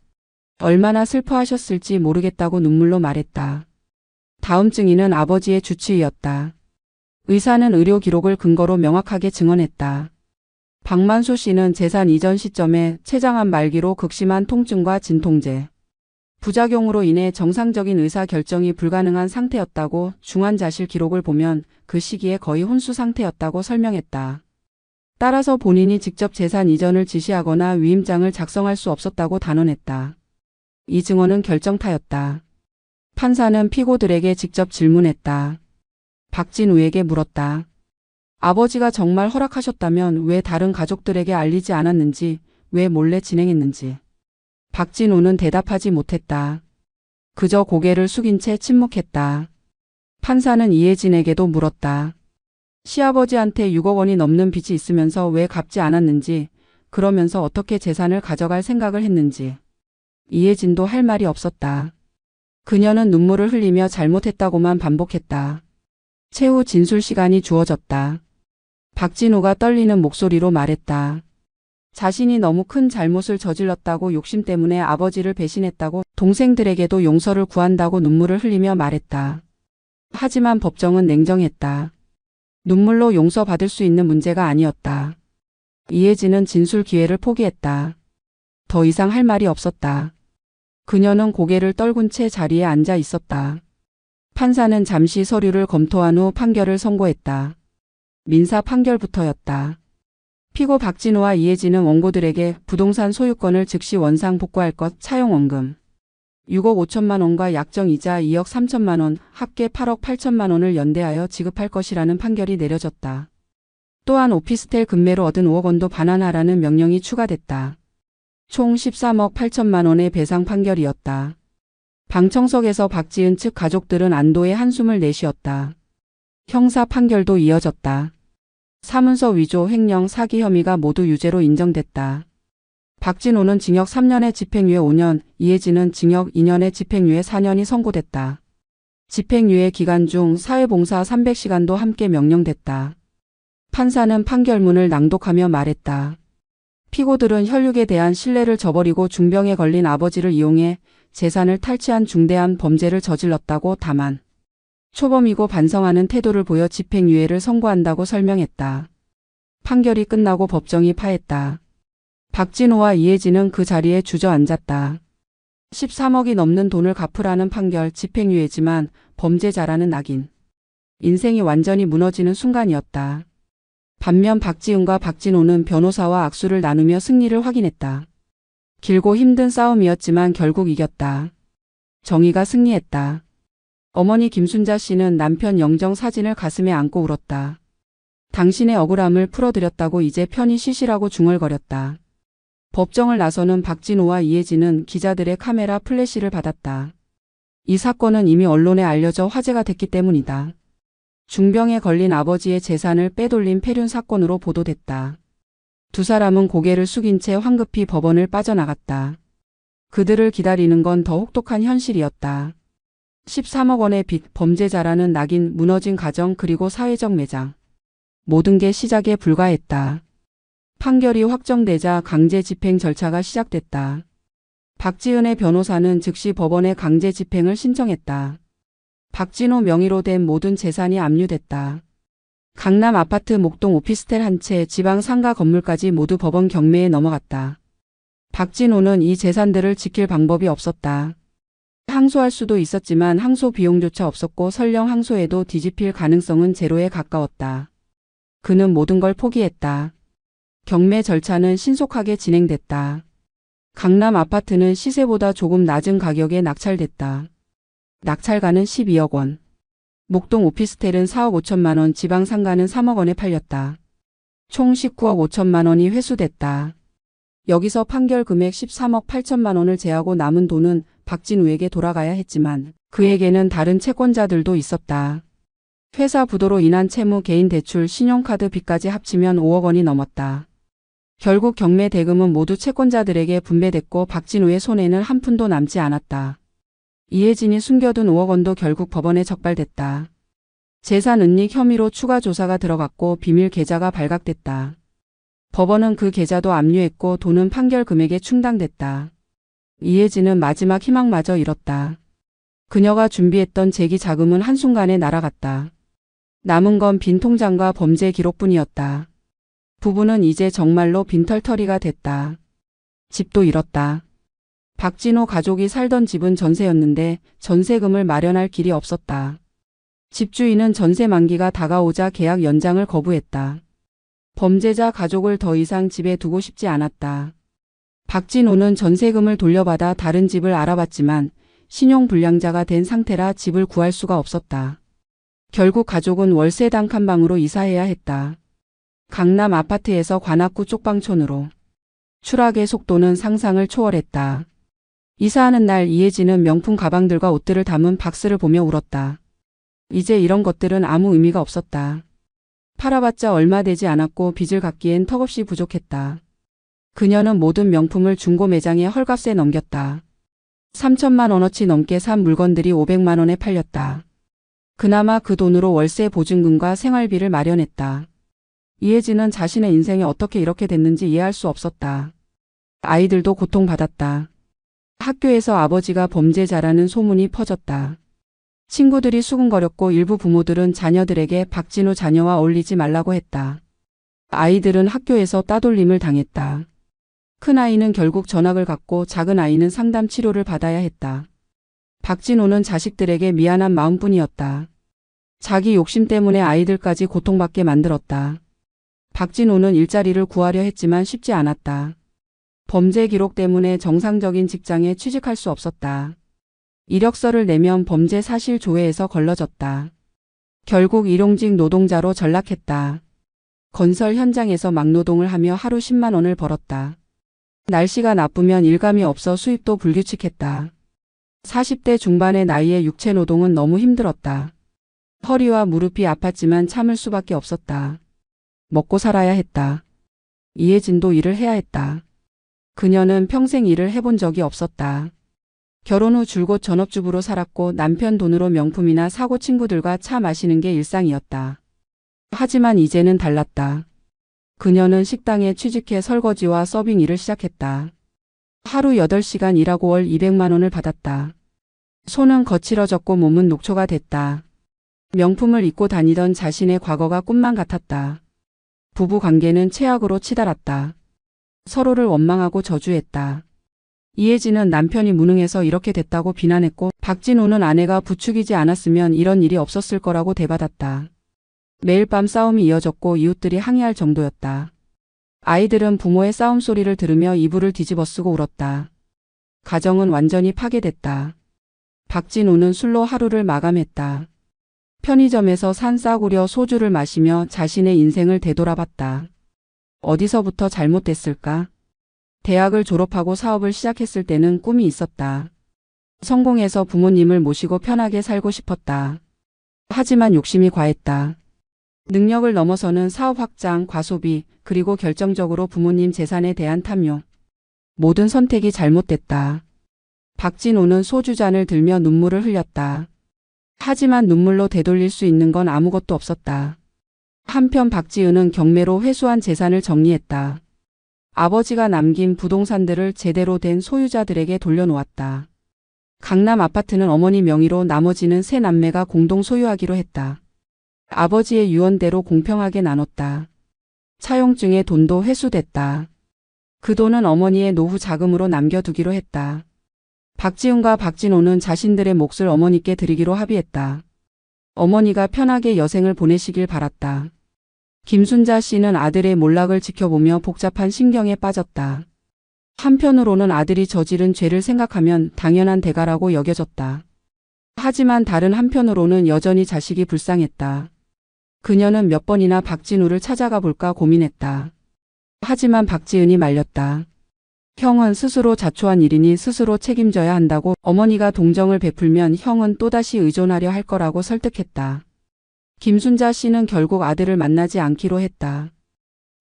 얼마나 슬퍼하셨을지 모르겠다고 눈물로 말했다. 다음 증인은 아버지의 주치의였다. 의사는 의료 기록을 근거로 명확하게 증언했다. 박만수 씨는 재산 이전 시점에 췌장암 말기로 극심한 통증과 진통제, 부작용으로 인해 정상적인 의사 결정이 불가능한 상태였다고 중환자실 기록을 보면 그 시기에 거의 혼수 상태였다고 설명했다. 따라서 본인이 직접 재산 이전을 지시하거나 위임장을 작성할 수 없었다고 단언했다. 이 증언은 결정타였다. 판사는 피고들에게 직접 질문했다. 박진우에게 물었다. 아버지가 정말 허락하셨다면 왜 다른 가족들에게 알리지 않았는지, 왜 몰래 진행했는지. 박진우는 대답하지 못했다. 그저 고개를 숙인 채 침묵했다. 판사는 이혜진에게도 물었다. 시아버지한테 6억 원이 넘는 빚이 있으면서 왜 갚지 않았는지, 그러면서 어떻게 재산을 가져갈 생각을 했는지. 이혜진도 할 말이 없었다. 그녀는 눈물을 흘리며 잘못했다고만 반복했다. 최후 진술 시간이 주어졌다. 박진우가 떨리는 목소리로 말했다. 자신이 너무 큰 잘못을 저질렀다고 욕심 때문에 아버지를 배신했다고 동생들에게도 용서를 구한다고 눈물을 흘리며 말했다. 하지만 법정은 냉정했다. 눈물로 용서받을 수 있는 문제가 아니었다. 이혜진은 진술 기회를 포기했다. 더 이상 할 말이 없었다. 그녀는 고개를 떨군 채 자리에 앉아 있었다. 판사는 잠시 서류를 검토한 후 판결을 선고했다. 민사 판결부터였다. 피고 박진호와 이혜진은 원고들에게 부동산 소유권을 즉시 원상 복구할 것, 차용원금 6억 5천만 원과 약정이자 2억 3천만 원, 합계 8억 8천만 원을 연대하여 지급할 것이라는 판결이 내려졌다. 또한 오피스텔 급매로 얻은 5억 원도 반환하라는 명령이 추가됐다. 총 13억 8천만 원의 배상 판결이었다. 방청석에서 박지은 측 가족들은 안도의 한숨을 내쉬었다. 형사 판결도 이어졌다. 사문서 위조, 횡령, 사기 혐의가 모두 유죄로 인정됐다. 박진호는 징역 3년에 집행유예 5년, 이혜진은 징역 2년에 집행유예 4년이 선고됐다. 집행유예 기간 중 사회봉사 300시간도 함께 명령됐다. 판사는 판결문을 낭독하며 말했다. 피고들은 혈육에 대한 신뢰를 저버리고 중병에 걸린 아버지를 이용해 재산을 탈취한 중대한 범죄를 저질렀다고, 다만 초범이고 반성하는 태도를 보여 집행유예를 선고한다고 설명했다. 판결이 끝나고 법정이 파했다. 박진호와 이혜진은 그 자리에 주저앉았다. 13억이 넘는 돈을 갚으라는 판결, 집행유예지만 범죄자라는 낙인. 인생이 완전히 무너지는 순간이었다. 반면 박지은과 박진호는 변호사와 악수를 나누며 승리를 확인했다. 길고 힘든 싸움이었지만 결국 이겼다. 정의가 승리했다. 어머니 김순자 씨는 남편 영정 사진을 가슴에 안고 울었다. 당신의 억울함을 풀어드렸다고 이제 편히 쉬시라고 중얼거렸다. 법정을 나서는 박진호와 이혜진은 기자들의 카메라 플래시를 받았다. 이 사건은 이미 언론에 알려져 화제가 됐기 때문이다. 중병에 걸린 아버지의 재산을 빼돌린 폐륜 사건으로 보도됐다. 두 사람은 고개를 숙인 채 황급히 법원을 빠져나갔다. 그들을 기다리는 건 더 혹독한 현실이었다. 13억 원의 빚, 범죄자라는 낙인, 무너진 가정, 그리고 사회적 매장. 모든 게 시작에 불과했다. 판결이 확정되자 강제 집행 절차가 시작됐다. 박지은의 변호사는 즉시 법원에 강제 집행을 신청했다. 박진호 명의로 된 모든 재산이 압류됐다. 강남 아파트, 목동 오피스텔 한 채, 지방 상가 건물까지 모두 법원 경매에 넘어갔다. 박진호는 이 재산들을 지킬 방법이 없었다. 항소할 수도 있었지만 항소 비용조차 없었고 설령 항소해도 뒤집힐 가능성은 제로에 가까웠다. 그는 모든 걸 포기했다. 경매 절차는 신속하게 진행됐다. 강남 아파트는 시세보다 조금 낮은 가격에 낙찰됐다. 낙찰가는 12억 원. 목동 오피스텔은 4억 5천만 원, 지방 상가는 3억 원에 팔렸다. 총 19억 5천만 원이 회수됐다. 여기서 판결 금액 13억 8천만 원을 제하고 남은 돈은 박진우에게 돌아가야 했지만 그에게는 다른 채권자들도 있었다. 회사 부도로 인한 채무, 개인 대출, 신용카드 빚까지 합치면 5억 원이 넘었다. 결국 경매 대금은 모두 채권자들에게 분배됐고 박진우의 손에는 한 푼도 남지 않았다. 이혜진이 숨겨둔 5억 원도 결국 법원에 적발됐다. 재산 은닉 혐의로 추가 조사가 들어갔고 비밀 계좌가 발각됐다. 법원은 그 계좌도 압류했고 돈은 판결 금액에 충당됐다. 이혜진은 마지막 희망마저 잃었다. 그녀가 준비했던 재기 자금은 한순간에 날아갔다. 남은 건 빈 통장과 범죄 기록뿐이었다. 부부는 이제 정말로 빈털터리가 됐다. 집도 잃었다. 박진호 가족이 살던 집은 전세였는데 전세금을 마련할 길이 없었다. 집주인은 전세 만기가 다가오자 계약 연장을 거부했다. 범죄자 가족을 더 이상 집에 두고 싶지 않았다. 박진호는 전세금을 돌려받아 다른 집을 알아봤지만 신용불량자가 된 상태라 집을 구할 수가 없었다. 결국 가족은 월세 단칸방으로 이사해야 했다. 강남 아파트에서 관악구 쪽방촌으로. 추락의 속도는 상상을 초월했다. 이사하는 날 이혜진은 명품 가방들과 옷들을 담은 박스를 보며 울었다. 이제 이런 것들은 아무 의미가 없었다. 팔아봤자 얼마 되지 않았고 빚을 갚기엔 턱없이 부족했다. 그녀는 모든 명품을 중고 매장에 헐값에 넘겼다. 3천만 원어치 넘게 산 물건들이 500만 원에 팔렸다. 그나마 그 돈으로 월세 보증금과 생활비를 마련했다. 이혜진은 자신의 인생이 어떻게 이렇게 됐는지 이해할 수 없었다. 아이들도 고통받았다. 학교에서 아버지가 범죄자라는 소문이 퍼졌다. 친구들이 수군거렸고 일부 부모들은 자녀들에게 박진우 자녀와 어울리지 말라고 했다. 아이들은 학교에서 따돌림을 당했다. 큰아이는 결국 전학을 갔고 작은 아이는 상담 치료를 받아야 했다. 박진호는 자식들에게 미안한 마음뿐이었다. 자기 욕심 때문에 아이들까지 고통받게 만들었다. 박진우는 일자리를 구하려 했지만 쉽지 않았다. 범죄 기록 때문에 정상적인 직장에 취직할 수 없었다. 이력서를 내면 범죄 사실 조회에서 걸러졌다. 결국 일용직 노동자로 전락했다. 건설 현장에서 막노동을 하며 하루 10만 원을 벌었다. 날씨가 나쁘면 일감이 없어 수입도 불규칙했다. 40대 중반의 나이에 육체 노동은 너무 힘들었다. 허리와 무릎이 아팠지만 참을 수밖에 없었다. 먹고 살아야 했다. 이혜진도 일을 해야 했다. 그녀는 평생 일을 해본 적이 없었다. 결혼 후 줄곧 전업주부로 살았고 남편 돈으로 명품이나 사고 친구들과 차 마시는 게 일상이었다. 하지만 이제는 달랐다. 그녀는 식당에 취직해 설거지와 서빙 일을 시작했다. 하루 8시간 일하고 월 200만 원을 받았다. 손은 거칠어졌고 몸은 녹초가 됐다. 명품을 입고 다니던 자신의 과거가 꿈만 같았다. 부부 관계는 최악으로 치달았다. 서로를 원망하고 저주했다. 이혜진은 남편이 무능해서 이렇게 됐다고 비난했고 박진우는 아내가 부추기지 않았으면 이런 일이 없었을 거라고 대받았다. 매일 밤 싸움이 이어졌고 이웃들이 항의할 정도였다. 아이들은 부모의 싸움 소리를 들으며 이불을 뒤집어 쓰고 울었다. 가정은 완전히 파괴됐다. 박진우는 술로 하루를 마감했다. 편의점에서 산 싸구려 소주를 마시며 자신의 인생을 되돌아봤다. 어디서부터 잘못됐을까? 대학을 졸업하고 사업을 시작했을 때는 꿈이 있었다. 성공해서 부모님을 모시고 편하게 살고 싶었다. 하지만 욕심이 과했다. 능력을 넘어서는 사업 확장, 과소비, 그리고 결정적으로 부모님 재산에 대한 탐욕. 모든 선택이 잘못됐다. 박진우는 소주잔을 들며 눈물을 흘렸다. 하지만 눈물로 되돌릴 수 있는 건 아무것도 없었다. 한편 박지은은 경매로 회수한 재산을 정리했다. 아버지가 남긴 부동산들을 제대로 된 소유자들에게 돌려놓았다. 강남 아파트는 어머니 명의로 나머지는 세 남매가 공동 소유하기로 했다. 아버지의 유언대로 공평하게 나눴다. 차용증의 돈도 회수됐다. 그 돈은 어머니의 노후 자금으로 남겨두기로 했다. 박지훈과 박진호는 자신들의 몫을 어머니께 드리기로 합의했다. 어머니가 편하게 여생을 보내시길 바랐다. 김순자 씨는 아들의 몰락을 지켜보며 복잡한 신경에 빠졌다. 한편으로는 아들이 저지른 죄를 생각하면 당연한 대가라고 여겨졌다. 하지만 다른 한편으로는 여전히 자식이 불쌍했다. 그녀는 몇 번이나 박진우를 찾아가 볼까 고민했다. 하지만 박지은이 말렸다. 형은 스스로 자초한 일이니 스스로 책임져야 한다고 어머니가 동정을 베풀면 형은 또다시 의존하려 할 거라고 설득했다. 김순자 씨는 결국 아들을 만나지 않기로 했다.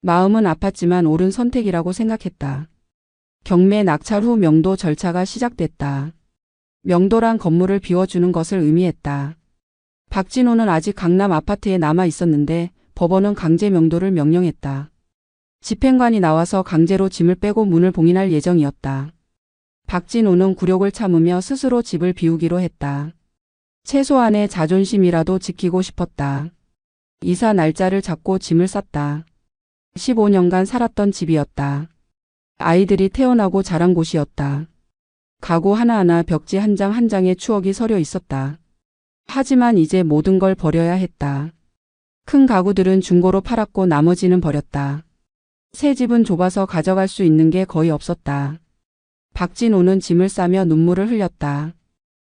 마음은 아팠지만 옳은 선택이라고 생각했다. 경매 낙찰 후 명도 절차가 시작됐다. 명도란 건물을 비워주는 것을 의미했다. 박진호는 아직 강남 아파트에 남아 있었는데 법원은 강제 명도를 명령했다. 집행관이 나와서 강제로 짐을 빼고 문을 봉인할 예정이었다. 박진호는 굴욕을 참으며 스스로 집을 비우기로 했다. 최소한의 자존심이라도 지키고 싶었다. 이사 날짜를 잡고 짐을 쌌다. 15년간 살았던 집이었다. 아이들이 태어나고 자란 곳이었다. 가구 하나하나 벽지 한 장 한 장의 추억이 서려 있었다. 하지만 이제 모든 걸 버려야 했다. 큰 가구들은 중고로 팔았고 나머지는 버렸다. 새 집은 좁아서 가져갈 수 있는 게 거의 없었다. 박진호는 짐을 싸며 눈물을 흘렸다.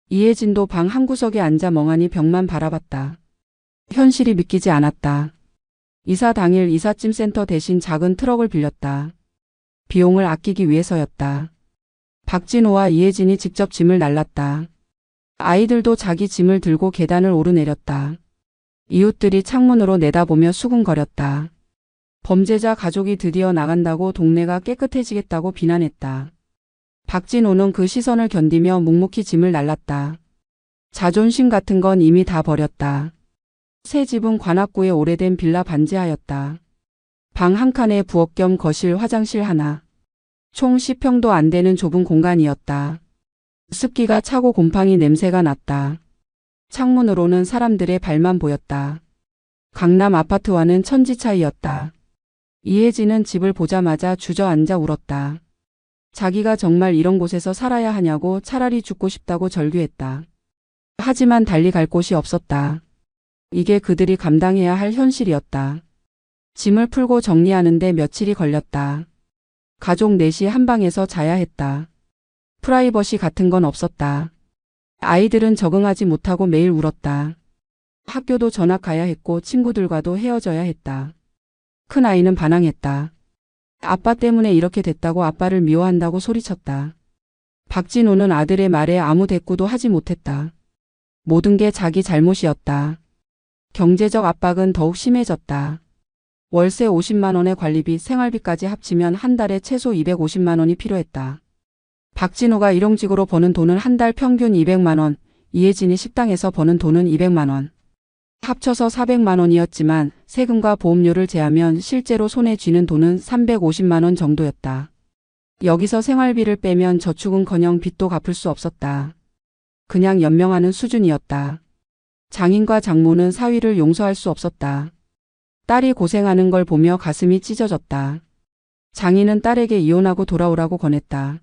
이혜진도 방 한구석에 앉아 멍하니 벽만 바라봤다. 현실이 믿기지 않았다. 이사 당일 이삿짐센터 대신 작은 트럭을 빌렸다. 비용을 아끼기 위해서였다. 박진호와 이혜진이 직접 짐을 날랐다. 아이들도 자기 짐을 들고 계단을 오르내렸다. 이웃들이 창문으로 내다보며 수군거렸다. 범죄자 가족이 드디어 나간다고 동네가 깨끗해지겠다고 비난했다. 박진호는 그 시선을 견디며 묵묵히 짐을 날랐다. 자존심 같은 건 이미 다 버렸다. 새 집은 관악구의 오래된 빌라 반지하였다. 방 한 칸에 부엌 겸 거실, 화장실 하나. 총 10평도 안 되는 좁은 공간이었다. 습기가 차고 곰팡이 냄새가 났다. 창문으로는 사람들의 발만 보였다. 강남 아파트와는 천지 차이였다. 이혜진은 집을 보자마자 주저앉아 울었다. 자기가 정말 이런 곳에서 살아야 하냐고 차라리 죽고 싶다고 절규했다. 하지만 달리 갈 곳이 없었다. 이게 그들이 감당해야 할 현실이었다. 짐을 풀고 정리하는데 며칠이 걸렸다. 가족 넷이 한 방에서 자야 했다. 프라이버시 같은 건 없었다. 아이들은 적응하지 못하고 매일 울었다. 학교도 전학 가야 했고 친구들과도 헤어져야 했다. 큰 아이는 반항했다. 아빠 때문에 이렇게 됐다고 아빠를 미워한다고 소리쳤다. 박진호는 아들의 말에 아무 대꾸도 하지 못했다. 모든 게 자기 잘못이었다. 경제적 압박은 더욱 심해졌다. 월세 50만 원의 관리비, 생활비까지 합치면 한 달에 최소 250만 원이 필요했다. 박진호가 일용직으로 버는 돈은 한 달 평균 200만 원, 이혜진이 식당에서 버는 돈은 200만 원. 합쳐서 400만 원이었지만 세금과 보험료를 제하면 실제로 손에 쥐는 돈은 350만 원 정도였다. 여기서 생활비를 빼면 저축은커녕 빚도 갚을 수 없었다. 그냥 연명하는 수준이었다. 장인과 장모는 사위를 용서할 수 없었다. 딸이 고생하는 걸 보며 가슴이 찢어졌다. 장인은 딸에게 이혼하고 돌아오라고 권했다.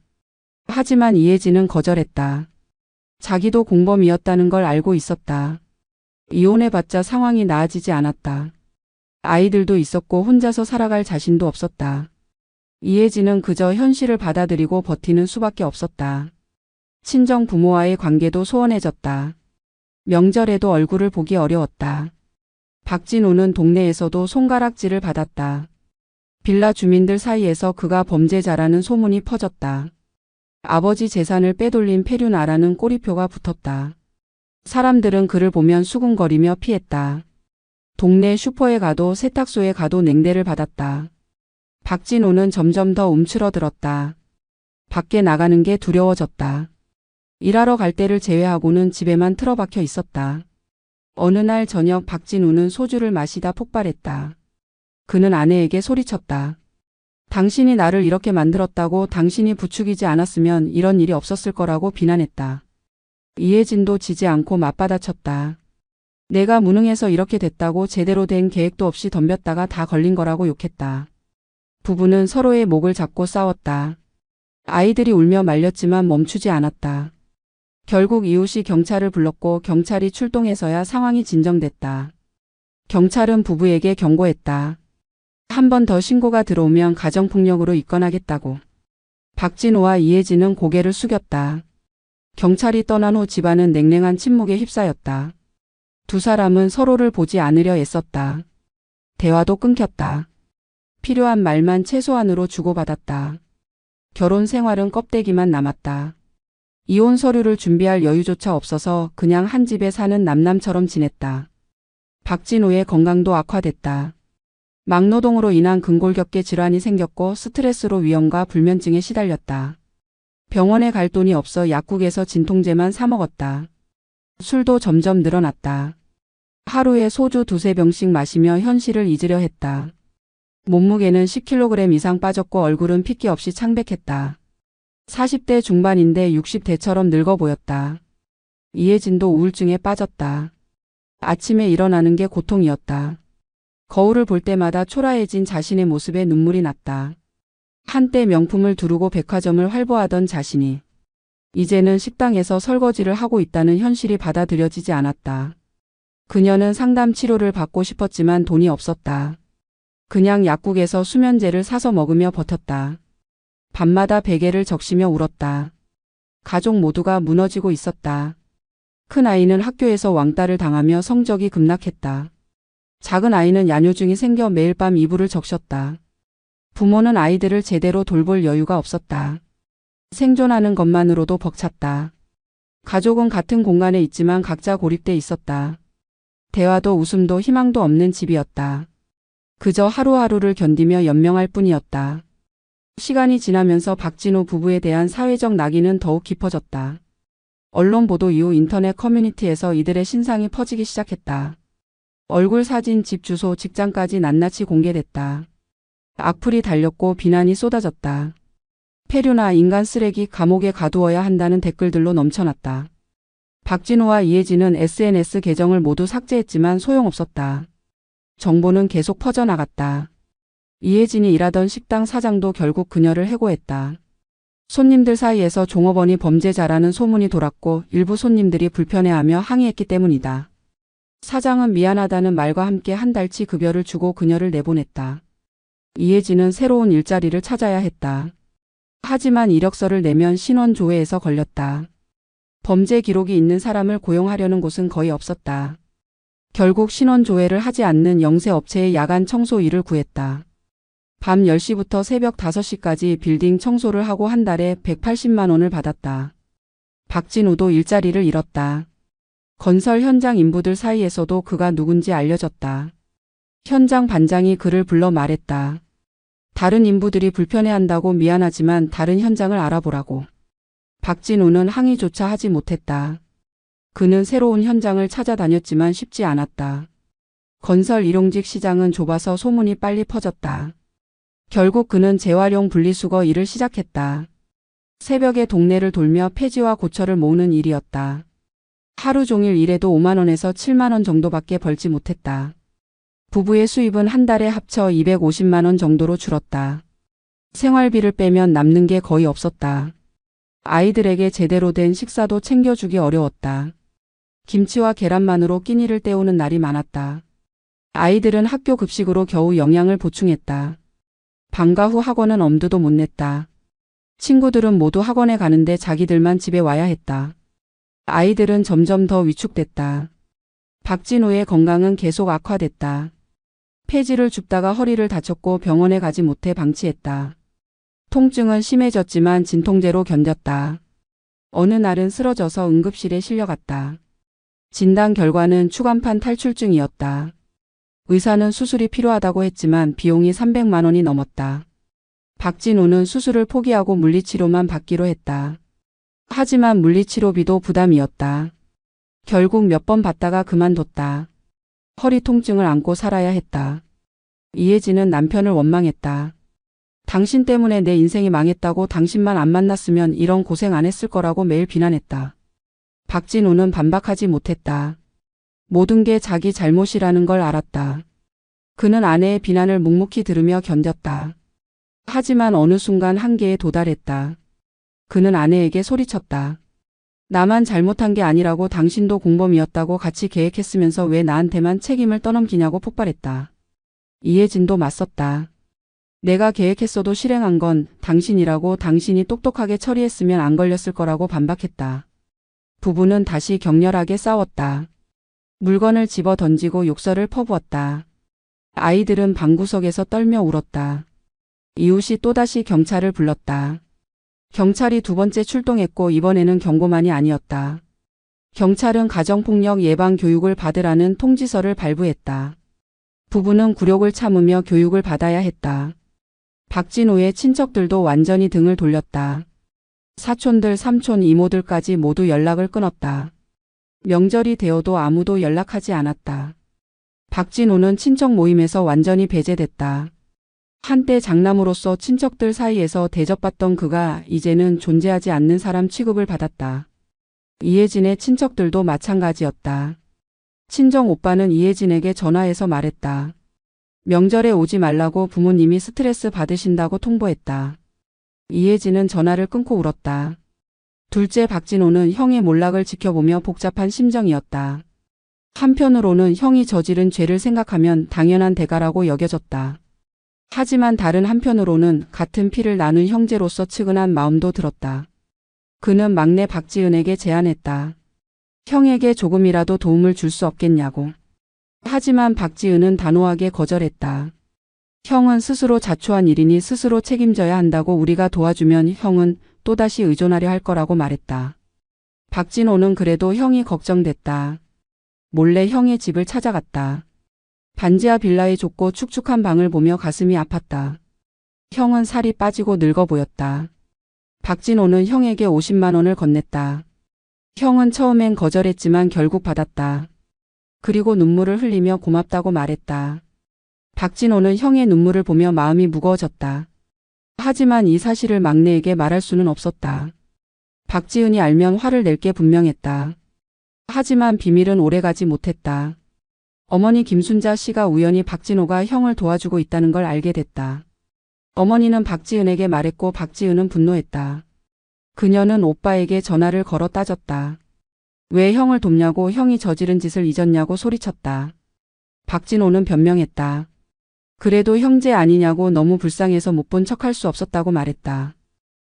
하지만 이혜진은 거절했다. 자기도 공범이었다는 걸 알고 있었다. 이혼해봤자 상황이 나아지지 않았다. 아이들도 있었고 혼자서 살아갈 자신도 없었다. 이혜진은 그저 현실을 받아들이고 버티는 수밖에 없었다. 친정 부모와의 관계도 소원해졌다. 명절에도 얼굴을 보기 어려웠다. 박진호는 동네에서도 손가락질을 받았다. 빌라 주민들 사이에서 그가 범죄자라는 소문이 퍼졌다. 아버지 재산을 빼돌린 페륜아라는 꼬리표가 붙었다. 사람들은 그를 보면 수군거리며 피했다. 동네 슈퍼에 가도 세탁소에 가도 냉대를 받았다. 박진호는 점점 더 움츠러들었다. 밖에 나가는 게 두려워졌다. 일하러 갈 때를 제외하고는 집에만 틀어박혀 있었다. 어느 날 저녁 박진우는 소주를 마시다 폭발했다. 그는 아내에게 소리쳤다. 당신이 나를 이렇게 만들었다고, 당신이 부추기지 않았으면 이런 일이 없었을 거라고 비난했다. 이혜진도 지지 않고 맞받아쳤다. 내가 무능해서 이렇게 됐다고, 제대로 된 계획도 없이 덤볐다가 다 걸린 거라고 욕했다. 부부는 서로의 목을 잡고 싸웠다. 아이들이 울며 말렸지만 멈추지 않았다. 결국 이웃이 경찰을 불렀고 경찰이 출동해서야 상황이 진정됐다. 경찰은 부부에게 경고했다. 한 번 더 신고가 들어오면 가정폭력으로 입건하겠다고. 박진호와 이혜진은 고개를 숙였다. 경찰이 떠난 후 집안은 냉랭한 침묵에 휩싸였다. 두 사람은 서로를 보지 않으려 애썼다. 대화도 끊겼다. 필요한 말만 최소한으로 주고받았다. 결혼 생활은 껍데기만 남았다. 이혼 서류를 준비할 여유조차 없어서 그냥 한 집에 사는 남남처럼 지냈다. 박진호의 건강도 악화됐다. 막노동으로 인한 근골격계 질환이 생겼고 스트레스로 위염과 불면증에 시달렸다. 병원에 갈 돈이 없어 약국에서 진통제만 사 먹었다. 술도 점점 늘어났다. 하루에 소주 2~3병씩 마시며 현실을 잊으려 했다. 몸무게는 10kg 이상 빠졌고 얼굴은 핏기 없이 창백했다. 40대 중반인데 60대처럼 늙어 보였다. 이혜진도 우울증에 빠졌다. 아침에 일어나는 게 고통이었다. 거울을 볼 때마다 초라해진 자신의 모습에 눈물이 났다. 한때 명품을 두르고 백화점을 활보하던 자신이 이제는 식당에서 설거지를 하고 있다는 현실이 받아들여지지 않았다. 그녀는 상담 치료를 받고 싶었지만 돈이 없었다. 그냥 약국에서 수면제를 사서 먹으며 버텼다. 밤마다 베개를 적시며 울었다. 가족 모두가 무너지고 있었다. 큰 아이는 학교에서 왕따를 당하며 성적이 급락했다. 작은 아이는 야뇨증이 생겨 매일 밤 이불을 적셨다. 부모는 아이들을 제대로 돌볼 여유가 없었다. 생존하는 것만으로도 벅찼다. 가족은 같은 공간에 있지만 각자 고립돼 있었다. 대화도 웃음도 희망도 없는 집이었다. 그저 하루하루를 견디며 연명할 뿐이었다. 시간이 지나면서 박진호 부부에 대한 사회적 낙인은 더욱 깊어졌다. 언론 보도 이후 인터넷 커뮤니티에서 이들의 신상이 퍼지기 시작했다. 얼굴 사진, 집 주소, 직장까지 낱낱이 공개됐다. 악플이 달렸고 비난이 쏟아졌다. 페륜아, 인간 쓰레기, 감옥에 가두어야 한다는 댓글들로 넘쳐났다. 박진호와 이혜진은 SNS 계정을 모두 삭제했지만 소용없었다. 정보는 계속 퍼져나갔다. 이혜진이 일하던 식당 사장도 결국 그녀를 해고했다. 손님들 사이에서 종업원이 범죄자라는 소문이 돌았고 일부 손님들이 불편해하며 항의했기 때문이다. 사장은 미안하다는 말과 함께 한 달치 급여를 주고 그녀를 내보냈다. 이혜진은 새로운 일자리를 찾아야 했다. 하지만 이력서를 내면 신원조회에서 걸렸다. 범죄 기록이 있는 사람을 고용하려는 곳은 거의 없었다. 결국 신원조회를 하지 않는 영세업체의 야간 청소 일을 구했다. 밤 10시부터 새벽 5시까지 빌딩 청소를 하고 한 달에 180만 원을 받았다. 박진우도 일자리를 잃었다. 건설 현장 인부들 사이에서도 그가 누군지 알려졌다. 현장 반장이 그를 불러 말했다. 다른 인부들이 불편해한다고 미안하지만 다른 현장을 알아보라고. 박진우는 항의조차 하지 못했다. 그는 새로운 현장을 찾아다녔지만 쉽지 않았다. 건설 일용직 시장은 좁아서 소문이 빨리 퍼졌다. 결국 그는 재활용 분리수거 일을 시작했다. 새벽에 동네를 돌며 폐지와 고철을 모으는 일이었다. 하루 종일 일해도 5만 원에서 7만 원 정도밖에 벌지 못했다. 부부의 수입은 한 달에 합쳐 250만 원 정도로 줄었다. 생활비를 빼면 남는 게 거의 없었다. 아이들에게 제대로 된 식사도 챙겨주기 어려웠다. 김치와 계란만으로 끼니를 때우는 날이 많았다. 아이들은 학교 급식으로 겨우 영양을 보충했다. 방과 후 학원은 엄두도 못 냈다. 친구들은 모두 학원에 가는데 자기들만 집에 와야 했다. 아이들은 점점 더 위축됐다. 박진우의 건강은 계속 악화됐다. 폐지를 줍다가 허리를 다쳤고 병원에 가지 못해 방치했다. 통증은 심해졌지만 진통제로 견뎠다. 어느 날은 쓰러져서 응급실에 실려갔다. 진단 결과는 추간판 탈출증이었다. 의사는 수술이 필요하다고 했지만 비용이 300만 원이 넘었다. 박진우는 수술을 포기하고 물리치료만 받기로 했다. 하지만 물리치료비도 부담이었다. 결국 몇 번 받다가 그만뒀다. 허리 통증을 안고 살아야 했다. 이혜진은 남편을 원망했다. 당신 때문에 내 인생이 망했다고, 당신만 안 만났으면 이런 고생 안 했을 거라고 매일 비난했다. 박진우는 반박하지 못했다. 모든 게 자기 잘못이라는 걸 알았다. 그는 아내의 비난을 묵묵히 들으며 견뎠다. 하지만 어느 순간 한계에 도달했다. 그는 아내에게 소리쳤다. 나만 잘못한 게 아니라고, 당신도 공범이었다고, 같이 계획했으면서 왜 나한테만 책임을 떠넘기냐고 폭발했다. 이혜진도 맞섰다. 내가 계획했어도 실행한 건 당신이라고, 당신이 똑똑하게 처리했으면 안 걸렸을 거라고 반박했다. 부부는 다시 격렬하게 싸웠다. 물건을 집어 던지고 욕설을 퍼부었다. 아이들은 방구석에서 떨며 울었다. 이웃이 또다시 경찰을 불렀다. 경찰이 두 번째 출동했고 이번에는 경고만이 아니었다. 경찰은 가정폭력 예방 교육을 받으라는 통지서를 발부했다. 부부는 굴욕을 참으며 교육을 받아야 했다. 박진우의 친척들도 완전히 등을 돌렸다. 사촌들, 삼촌, 이모들까지 모두 연락을 끊었다. 명절이 되어도 아무도 연락하지 않았다. 박진우는 친척 모임에서 완전히 배제됐다. 한때 장남으로서 친척들 사이에서 대접받던 그가 이제는 존재하지 않는 사람 취급을 받았다. 이혜진의 친척들도 마찬가지였다. 친정 오빠는 이혜진에게 전화해서 말했다. 명절에 오지 말라고, 부모님이 스트레스 받으신다고 통보했다. 이혜진은 전화를 끊고 울었다. 둘째 박진호는 형의 몰락을 지켜보며 복잡한 심정이었다. 한편으로는 형이 저지른 죄를 생각하면 당연한 대가라고 여겨졌다. 하지만 다른 한편으로는 같은 피를 나눈 형제로서 측은한 마음도 들었다. 그는 막내 박지은에게 제안했다. 형에게 조금이라도 도움을 줄 수 없겠냐고. 하지만 박지은은 단호하게 거절했다. 형은 스스로 자초한 일이니 스스로 책임져야 한다고, 우리가 도와주면 형은 또다시 의존하려 할 거라고 말했다. 박진호는 그래도 형이 걱정됐다. 몰래 형의 집을 찾아갔다. 반지하 빌라의 좁고 축축한 방을 보며 가슴이 아팠다. 형은 살이 빠지고 늙어 보였다. 박진호는 형에게 50만 원을 건넸다. 형은 처음엔 거절했지만 결국 받았다. 그리고 눈물을 흘리며 고맙다고 말했다. 박진호는 형의 눈물을 보며 마음이 무거워졌다. 하지만 이 사실을 막내에게 말할 수는 없었다. 박지은이 알면 화를 낼 게 분명했다. 하지만 비밀은 오래가지 못했다. 어머니 김순자 씨가 우연히 박진호가 형을 도와주고 있다는 걸 알게 됐다. 어머니는 박지은에게 말했고 박지은은 분노했다. 그녀는 오빠에게 전화를 걸어 따졌다. 왜 형을 돕냐고, 형이 저지른 짓을 잊었냐고 소리쳤다. 박진호는 변명했다. 그래도 형제 아니냐고, 너무 불쌍해서 못 본 척할 수 없었다고 말했다.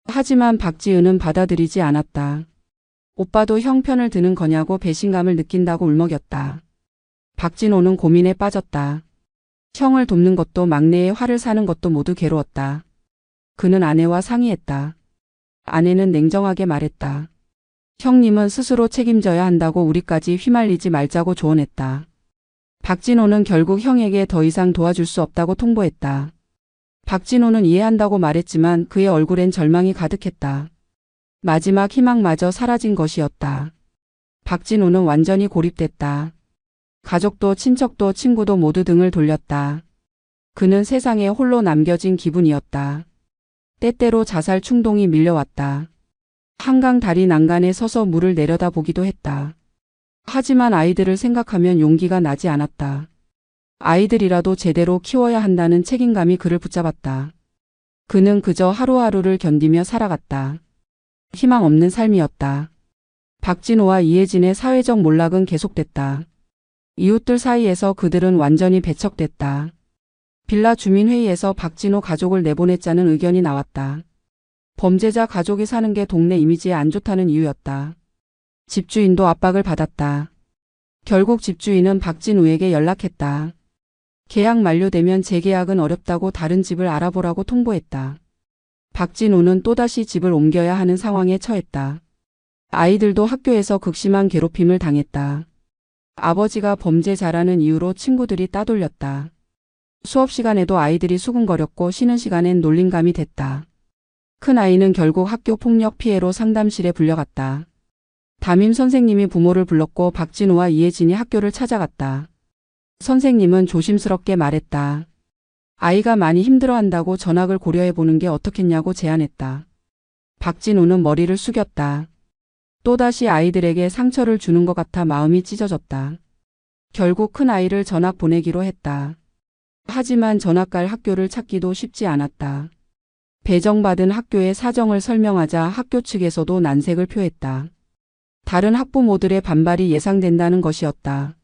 하지만 박지은은 받아들이지 않았다. 오빠도 형 편을 드는 거냐고 배신감을 느낀다고 울먹였다. 박진호는 고민에 빠졌다. 형을 돕는 것도 막내의 화를 사는 것도 모두 괴로웠다. 그는 아내와 상의했다. 아내는 냉정하게 말했다. 형님은 스스로 책임져야 한다고, 우리까지 휘말리지 말자고 조언했다. 박진호는 결국 형에게 더 이상 도와줄 수 없다고 통보했다. 박진호는 이해한다고 말했지만 그의 얼굴엔 절망이 가득했다. 마지막 희망마저 사라진 것이었다. 박진호는 완전히 고립됐다. 가족도 친척도 친구도 모두 등을 돌렸다. 그는 세상에 홀로 남겨진 기분이었다. 때때로 자살 충동이 밀려왔다. 한강 다리 난간에 서서 물을 내려다 보기도 했다. 하지만 아이들을 생각하면 용기가 나지 않았다. 아이들이라도 제대로 키워야 한다는 책임감이 그를 붙잡았다. 그는 그저 하루하루를 견디며 살아갔다. 희망 없는 삶이었다. 박진호와 이혜진의 사회적 몰락은 계속됐다. 이웃들 사이에서 그들은 완전히 배척됐다. 빌라 주민회의에서 박진호 가족을 내보냈자는 의견이 나왔다. 범죄자 가족이 사는 게 동네 이미지에 안 좋다는 이유였다. 집주인도 압박을 받았다. 결국 집주인은 박진우에게 연락했다. 계약 만료되면 재계약은 어렵다고 다른 집을 알아보라고 통보했다. 박진우는 또다시 집을 옮겨야 하는 상황에 처했다. 아이들도 학교에서 극심한 괴롭힘을 당했다. 아버지가 범죄자라는 이유로 친구들이 따돌렸다. 수업 시간에도 아이들이 수군거렸고 쉬는 시간엔 놀림감이 됐다. 큰 아이는 결국 학교 폭력 피해로 상담실에 불려갔다. 담임 선생님이 부모를 불렀고 박진우와 이혜진이 학교를 찾아갔다. 선생님은 조심스럽게 말했다. 아이가 많이 힘들어한다고 전학을 고려해보는 게 어떻겠냐고 제안했다. 박진우는 머리를 숙였다. 또다시 아이들에게 상처를 주는 것 같아 마음이 찢어졌다. 결국 큰 아이를 전학 보내기로 했다. 하지만 전학 갈 학교를 찾기도 쉽지 않았다. 배정받은 학교의 사정을 설명하자 학교 측에서도 난색을 표했다. 다른 학부모들의 반발이 예상된다는 것이었다.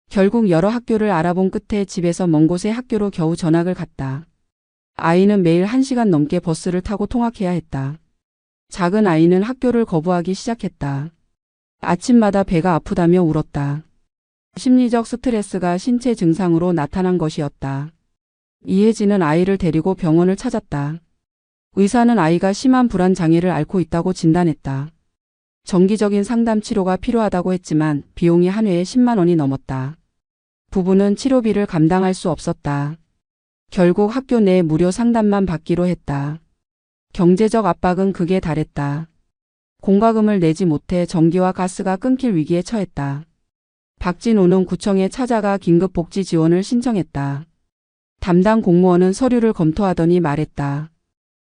결국 여러 학교를 알아본 끝에 집에서 먼 곳의 학교로 겨우 전학을 갔다. 아이는 매일 1시간 넘게 버스를 타고 통학해야 했다. 작은 아이는 학교를 거부하기 시작했다. 아침마다 배가 아프다며 울었다. 심리적 스트레스가 신체 증상으로 나타난 것이었다. 이혜진은 아이를 데리고 병원을 찾았다. 의사는 아이가 심한 불안 장애를 앓고 있다고 진단했다. 정기적인 상담 치료가 필요하다고 했지만 비용이 한 회에 10만 원이 넘었다. 부부는 치료비를 감당할 수 없었다. 결국 학교 내 무료 상담만 받기로 했다. 경제적 압박은 극에 달했다. 공과금을 내지 못해 전기와 가스가 끊길 위기에 처했다. 박진호는 구청에 찾아가 긴급 복지 지원을 신청했다. 담당 공무원은 서류를 검토하더니 말했다.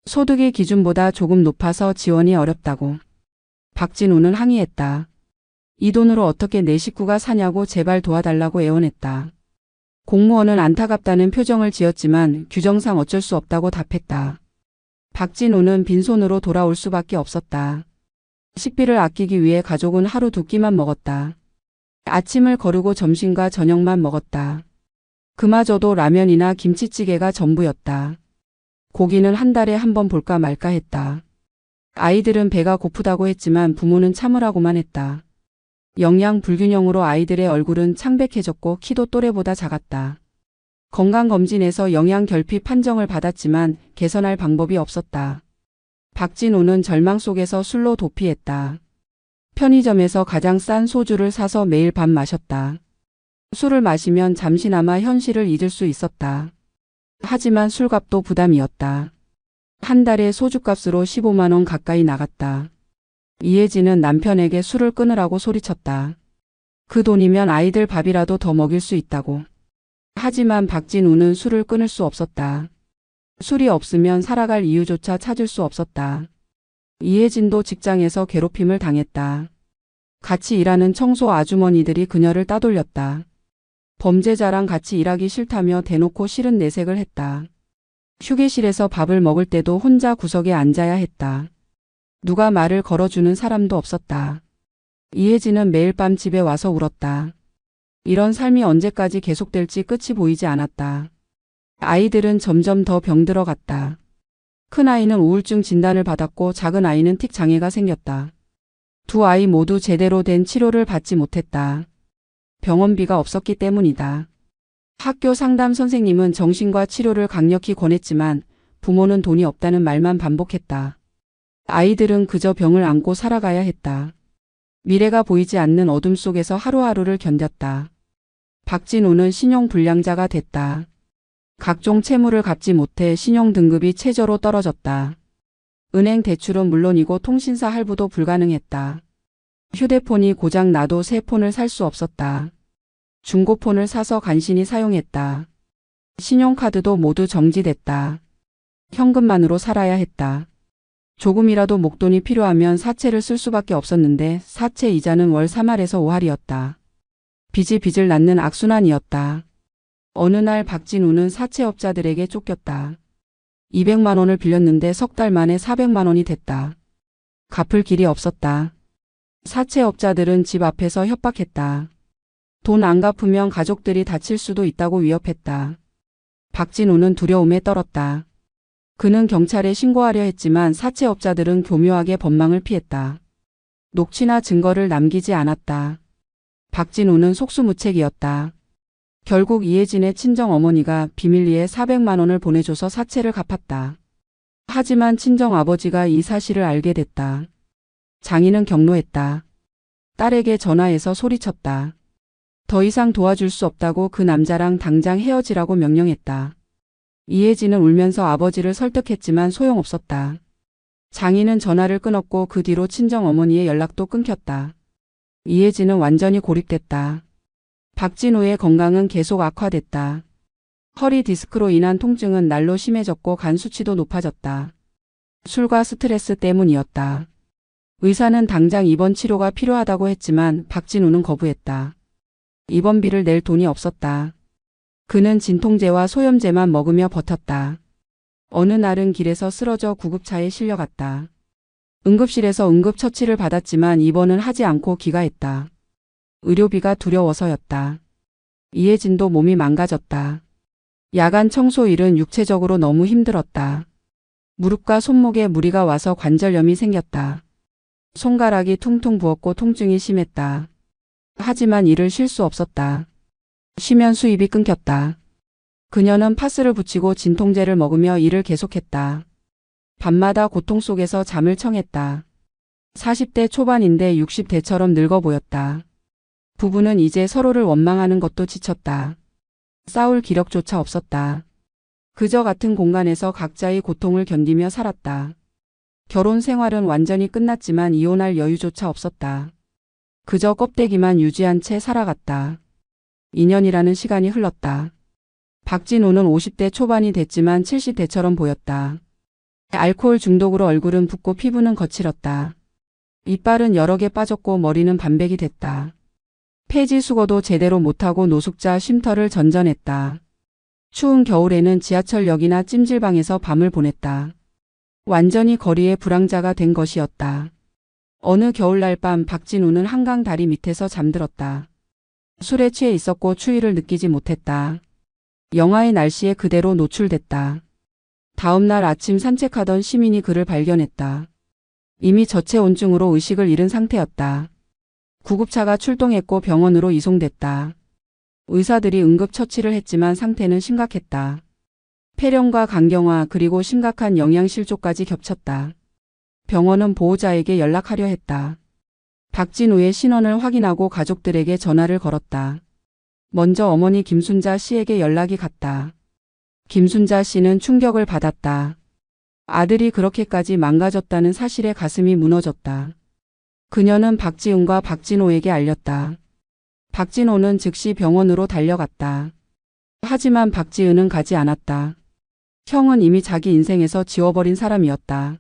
소득이 기준보다 조금 높아서 지원이 어렵다고. 박진호는 항의했다. 이 돈으로 어떻게 내 식구가 사냐고 제발 도와달라고 애원했다. 공무원은 안타깝다는 표정을 지었지만 규정상 어쩔 수 없다고 답했다. 박진호는 빈손으로 돌아올 수밖에 없었다. 식비를 아끼기 위해 가족은 하루 2끼만 먹었다. 아침을 거르고 점심과 저녁만 먹었다. 그마저도 라면이나 김치찌개가 전부였다. 고기는 한 달에 한 번 볼까 말까 했다. 아이들은 배가 고프다고 했지만 부모는 참으라고만 했다. 영양 불균형으로 아이들의 얼굴은 창백해졌고 키도 또래보다 작았다. 건강검진에서 영양 결핍 판정을 받았지만 개선할 방법이 없었다. 박진호는 절망 속에서 술로 도피했다. 편의점에서 가장 싼 소주를 사서 매일 밤 마셨다. 술을 마시면 잠시나마 현실을 잊을 수 있었다. 하지만 술값도 부담이었다. 한 달에 소주값으로 15만 원 가까이 나갔다. 이혜진은 남편에게 술을 끊으라고 소리쳤다. 그 돈이면 아이들 밥이라도 더 먹일 수 있다고. 하지만 박진우는 술을 끊을 수 없었다. 술이 없으면 살아갈 이유조차 찾을 수 없었다. 이혜진도 직장에서 괴롭힘을 당했다. 같이 일하는 청소 아주머니들이 그녀를 따돌렸다. 범죄자랑 같이 일하기 싫다며 대놓고 싫은 내색을 했다. 휴게실에서 밥을 먹을 때도 혼자 구석에 앉아야 했다. 누가 말을 걸어주는 사람도 없었다. 이혜진은 매일 밤 집에 와서 울었다. 이런 삶이 언제까지 계속될지 끝이 보이지 않았다. 아이들은 점점 더 병들어갔다. 큰아이는 우울증 진단을 받았고 작은 아이는 틱 장애가 생겼다. 두 아이 모두 제대로 된 치료를 받지 못했다. 병원비가 없었기 때문이다. 학교 상담 선생님은 정신과 치료를 강력히 권했지만 부모는 돈이 없다는 말만 반복했다. 아이들은 그저 병을 안고 살아가야 했다. 미래가 보이지 않는 어둠 속에서 하루하루를 견뎠다. 박진우는 신용불량자가 됐다. 각종 채무를 갚지 못해 신용등급이 최저로 떨어졌다. 은행 대출은 물론이고 통신사 할부도 불가능했다. 휴대폰이 고장 나도 새 폰을 살 수 없었다. 중고폰을 사서 간신히 사용했다. 신용카드도 모두 정지됐다. 현금만으로 살아야 했다. 조금이라도 목돈이 필요하면 사채를 쓸 수밖에 없었는데 사채 이자는 월 3할에서 5할이었다. 빚이 빚을 낳는 악순환이었다. 어느 날 박진우는 사채업자들에게 쫓겼다. 200만 원을 빌렸는데 석 달 만에 400만 원이 됐다. 갚을 길이 없었다. 사채업자들은 집 앞에서 협박했다. 돈 안 갚으면 가족들이 다칠 수도 있다고 위협했다. 박진우는 두려움에 떨었다. 그는 경찰에 신고하려 했지만 사채업자들은 교묘하게 법망을 피했다. 녹취나 증거를 남기지 않았다. 박진우는 속수무책이었다. 결국 이혜진의 친정어머니가 비밀리에 400만 원을 보내줘서 사채를 갚았다. 하지만 친정아버지가 이 사실을 알게 됐다. 장인은 격노했다. 딸에게 전화해서 소리쳤다. 더 이상 도와줄 수 없다고 그 남자랑 당장 헤어지라고 명령했다. 이혜진은 울면서 아버지를 설득했지만 소용없었다. 장인은 전화를 끊었고 그 뒤로 친정어머니의 연락도 끊겼다. 이혜진은 완전히 고립됐다. 박진우의 건강은 계속 악화됐다. 허리 디스크로 인한 통증은 날로 심해졌고 간 수치도 높아졌다. 술과 스트레스 때문이었다. 의사는 당장 입원 치료가 필요하다고 했지만 박진우는 거부했다. 입원비를 낼 돈이 없었다. 그는 진통제와 소염제만 먹으며 버텼다. 어느 날은 길에서 쓰러져 구급차에 실려갔다. 응급실에서 응급처치를 받았지만 입원은 하지 않고 귀가했다. 의료비가 두려워서였다. 이혜진도 몸이 망가졌다. 야간 청소 일은 육체적으로 너무 힘들었다. 무릎과 손목에 무리가 와서 관절염이 생겼다. 손가락이 퉁퉁 부었고 통증이 심했다. 하지만 일을 쉴 수 없었다. 쉬면 수입이 끊겼다. 그녀는 파스를 붙이고 진통제를 먹으며 일을 계속했다. 밤마다 고통 속에서 잠을 청했다. 40대 초반인데 60대처럼 늙어 보였다. 부부는 이제 서로를 원망하는 것도 지쳤다. 싸울 기력조차 없었다. 그저 같은 공간에서 각자의 고통을 견디며 살았다. 결혼 생활은 완전히 끝났지만 이혼할 여유조차 없었다. 그저 껍데기만 유지한 채 살아갔다. 2년이라는 시간이 흘렀다. 박진우는 50대 초반이 됐지만 70대처럼 보였다. 알코올 중독으로 얼굴은 붓고 피부는 거칠었다. 이빨은 여러 개 빠졌고 머리는 반백이 됐다. 폐지 수거도 제대로 못하고 노숙자 쉼터를 전전했다. 추운 겨울에는 지하철역이나 찜질방에서 밤을 보냈다. 완전히 거리의 불황자가 된 것이었다. 어느 겨울날 밤 박진우는 한강 다리 밑에서 잠들었다. 술에 취해 있었고 추위를 느끼지 못했다. 영하의 날씨에 그대로 노출됐다. 다음 날 아침 산책하던 시민이 그를 발견했다. 이미 저체온증으로 의식을 잃은 상태였다. 구급차가 출동했고 병원으로 이송됐다. 의사들이 응급처치를 했지만 상태는 심각했다. 폐렴과 간경화 그리고 심각한 영양실조까지 겹쳤다. 병원은 보호자에게 연락하려 했다. 박진우의 신원을 확인하고 가족들에게 전화를 걸었다. 먼저 어머니 김순자 씨에게 연락이 갔다. 김순자 씨는 충격을 받았다. 아들이 그렇게까지 망가졌다는 사실에 가슴이 무너졌다. 그녀는 박지은과 박진호에게 알렸다. 박진호는 즉시 병원으로 달려갔다. 하지만 박지은은 가지 않았다. 형은 이미 자기 인생에서 지워버린 사람이었다.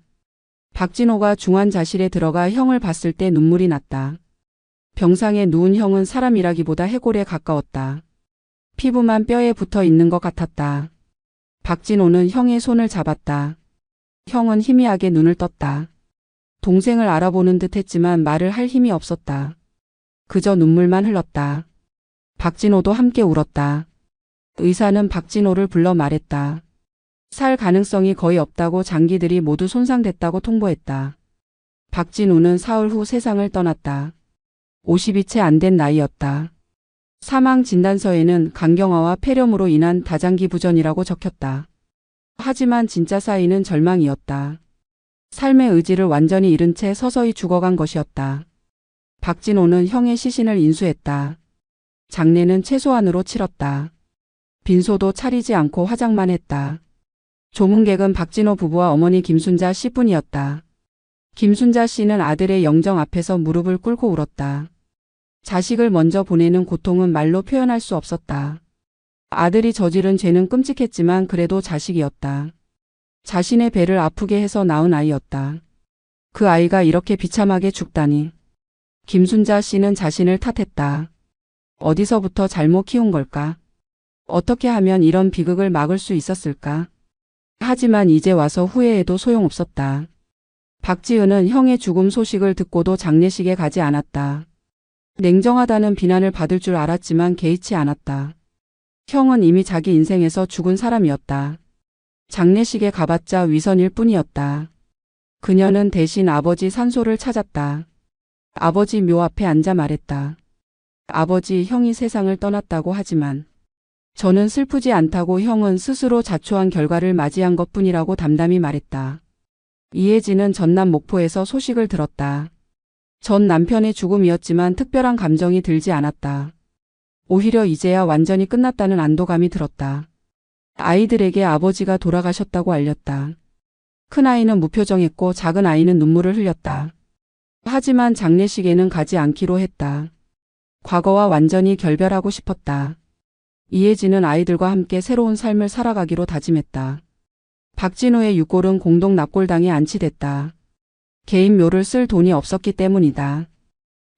박진호가 중환자실에 들어가 형을 봤을 때 눈물이 났다. 병상에 누운 형은 사람이라기보다 해골에 가까웠다. 피부만 뼈에 붙어 있는 것 같았다. 박진호는 형의 손을 잡았다. 형은 희미하게 눈을 떴다. 동생을 알아보는 듯 했지만 말을 할 힘이 없었다. 그저 눈물만 흘렀다. 박진호도 함께 울었다. 의사는 박진호를 불러 말했다. 살 가능성이 거의 없다고 장기들이 모두 손상됐다고 통보했다. 박진우는 사흘 후 세상을 떠났다. 50이 채 안 된 나이였다. 사망 진단서에는 간경화와 폐렴으로 인한 다장기 부전이라고 적혔다. 하지만 진짜 사인은 절망이었다. 삶의 의지를 완전히 잃은 채 서서히 죽어간 것이었다. 박진호는 형의 시신을 인수했다. 장례는 최소한으로 치렀다. 빈소도 차리지 않고 화장만 했다. 조문객은 박진호 부부와 어머니 김순자 씨뿐이었다. 김순자 씨는 아들의 영정 앞에서 무릎을 꿇고 울었다. 자식을 먼저 보내는 고통은 말로 표현할 수 없었다. 아들이 저지른 죄는 끔찍했지만 그래도 자식이었다. 자신의 배를 아프게 해서 낳은 아이였다. 그 아이가 이렇게 비참하게 죽다니. 김순자 씨는 자신을 탓했다. 어디서부터 잘못 키운 걸까? 어떻게 하면 이런 비극을 막을 수 있었을까? 하지만 이제 와서 후회해도 소용없었다. 박지은은 형의 죽음 소식을 듣고도 장례식에 가지 않았다. 냉정하다는 비난을 받을 줄 알았지만 개의치 않았다. 형은 이미 자기 인생에서 죽은 사람이었다. 장례식에 가봤자 위선일 뿐이었다. 그녀는 대신 아버지 산소를 찾았다. 아버지 묘 앞에 앉아 말했다. 아버지, 형이 세상을 떠났다고 하지만 저는 슬프지 않다고 형은 스스로 자초한 결과를 맞이한 것뿐이라고 담담히 말했다. 이혜진은 전남 목포에서 소식을 들었다. 전 남편의 죽음이었지만 특별한 감정이 들지 않았다. 오히려 이제야 완전히 끝났다는 안도감이 들었다. 아이들에게 아버지가 돌아가셨다고 알렸다. 큰아이는 무표정했고 작은 아이는 눈물을 흘렸다. 하지만 장례식에는 가지 않기로 했다. 과거와 완전히 결별하고 싶었다. 이혜진은 아이들과 함께 새로운 삶을 살아가기로 다짐했다. 박진호의 유골은 공동 납골당에 안치됐다. 개인 묘를 쓸 돈이 없었기 때문이다.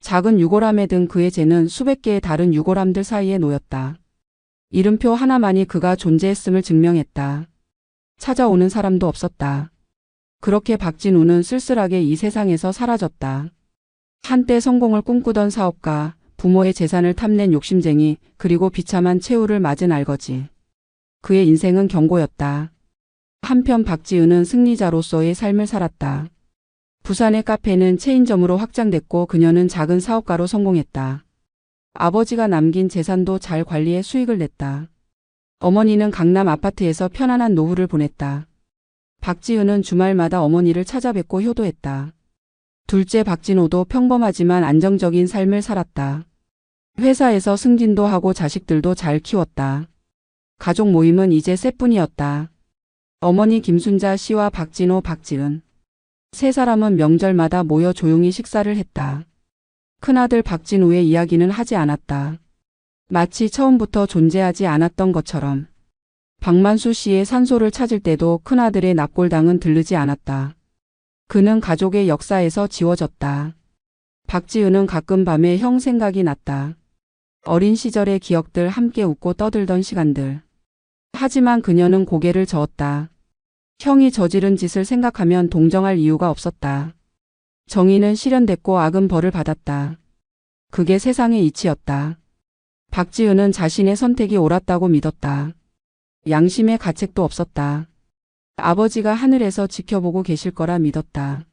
작은 유골함에 든 그의 재는 수백 개의 다른 유골함들 사이에 놓였다. 이름표 하나만이 그가 존재했음을 증명했다. 찾아오는 사람도 없었다. 그렇게 박진우는 쓸쓸하게 이 세상에서 사라졌다. 한때 성공을 꿈꾸던 사업가, 부모의 재산을 탐낸 욕심쟁이, 그리고 비참한 최후를 맞은 알거지. 그의 인생은 경고였다. 한편 박지은은 승리자로서의 삶을 살았다. 부산의 카페는 체인점으로 확장됐고 그녀는 작은 사업가로 성공했다. 아버지가 남긴 재산도 잘 관리해 수익을 냈다. 어머니는 강남 아파트에서 편안한 노후를 보냈다. 박지은은 주말마다 어머니를 찾아뵙고 효도했다. 둘째 박진호도 평범하지만 안정적인 삶을 살았다. 회사에서 승진도 하고 자식들도 잘 키웠다. 가족 모임은 이제 셋뿐이었다. 어머니 김순자 씨와 박진호, 박지은. 세 사람은 명절마다 모여 조용히 식사를 했다. 큰아들 박진우의 이야기는 하지 않았다. 마치 처음부터 존재하지 않았던 것처럼. 박만수 씨의 산소를 찾을 때도 큰아들의 납골당은 들르지 않았다. 그는 가족의 역사에서 지워졌다. 박지은은 가끔 밤에 형 생각이 났다. 어린 시절의 기억들, 함께 웃고 떠들던 시간들. 하지만 그녀는 고개를 저었다. 형이 저지른 짓을 생각하면 동정할 이유가 없었다. 정의는 실현됐고 악은 벌을 받았다. 그게 세상의 이치였다. 박지은은 자신의 선택이 옳았다고 믿었다. 양심의 가책도 없었다. 아버지가 하늘에서 지켜보고 계실 거라 믿었다.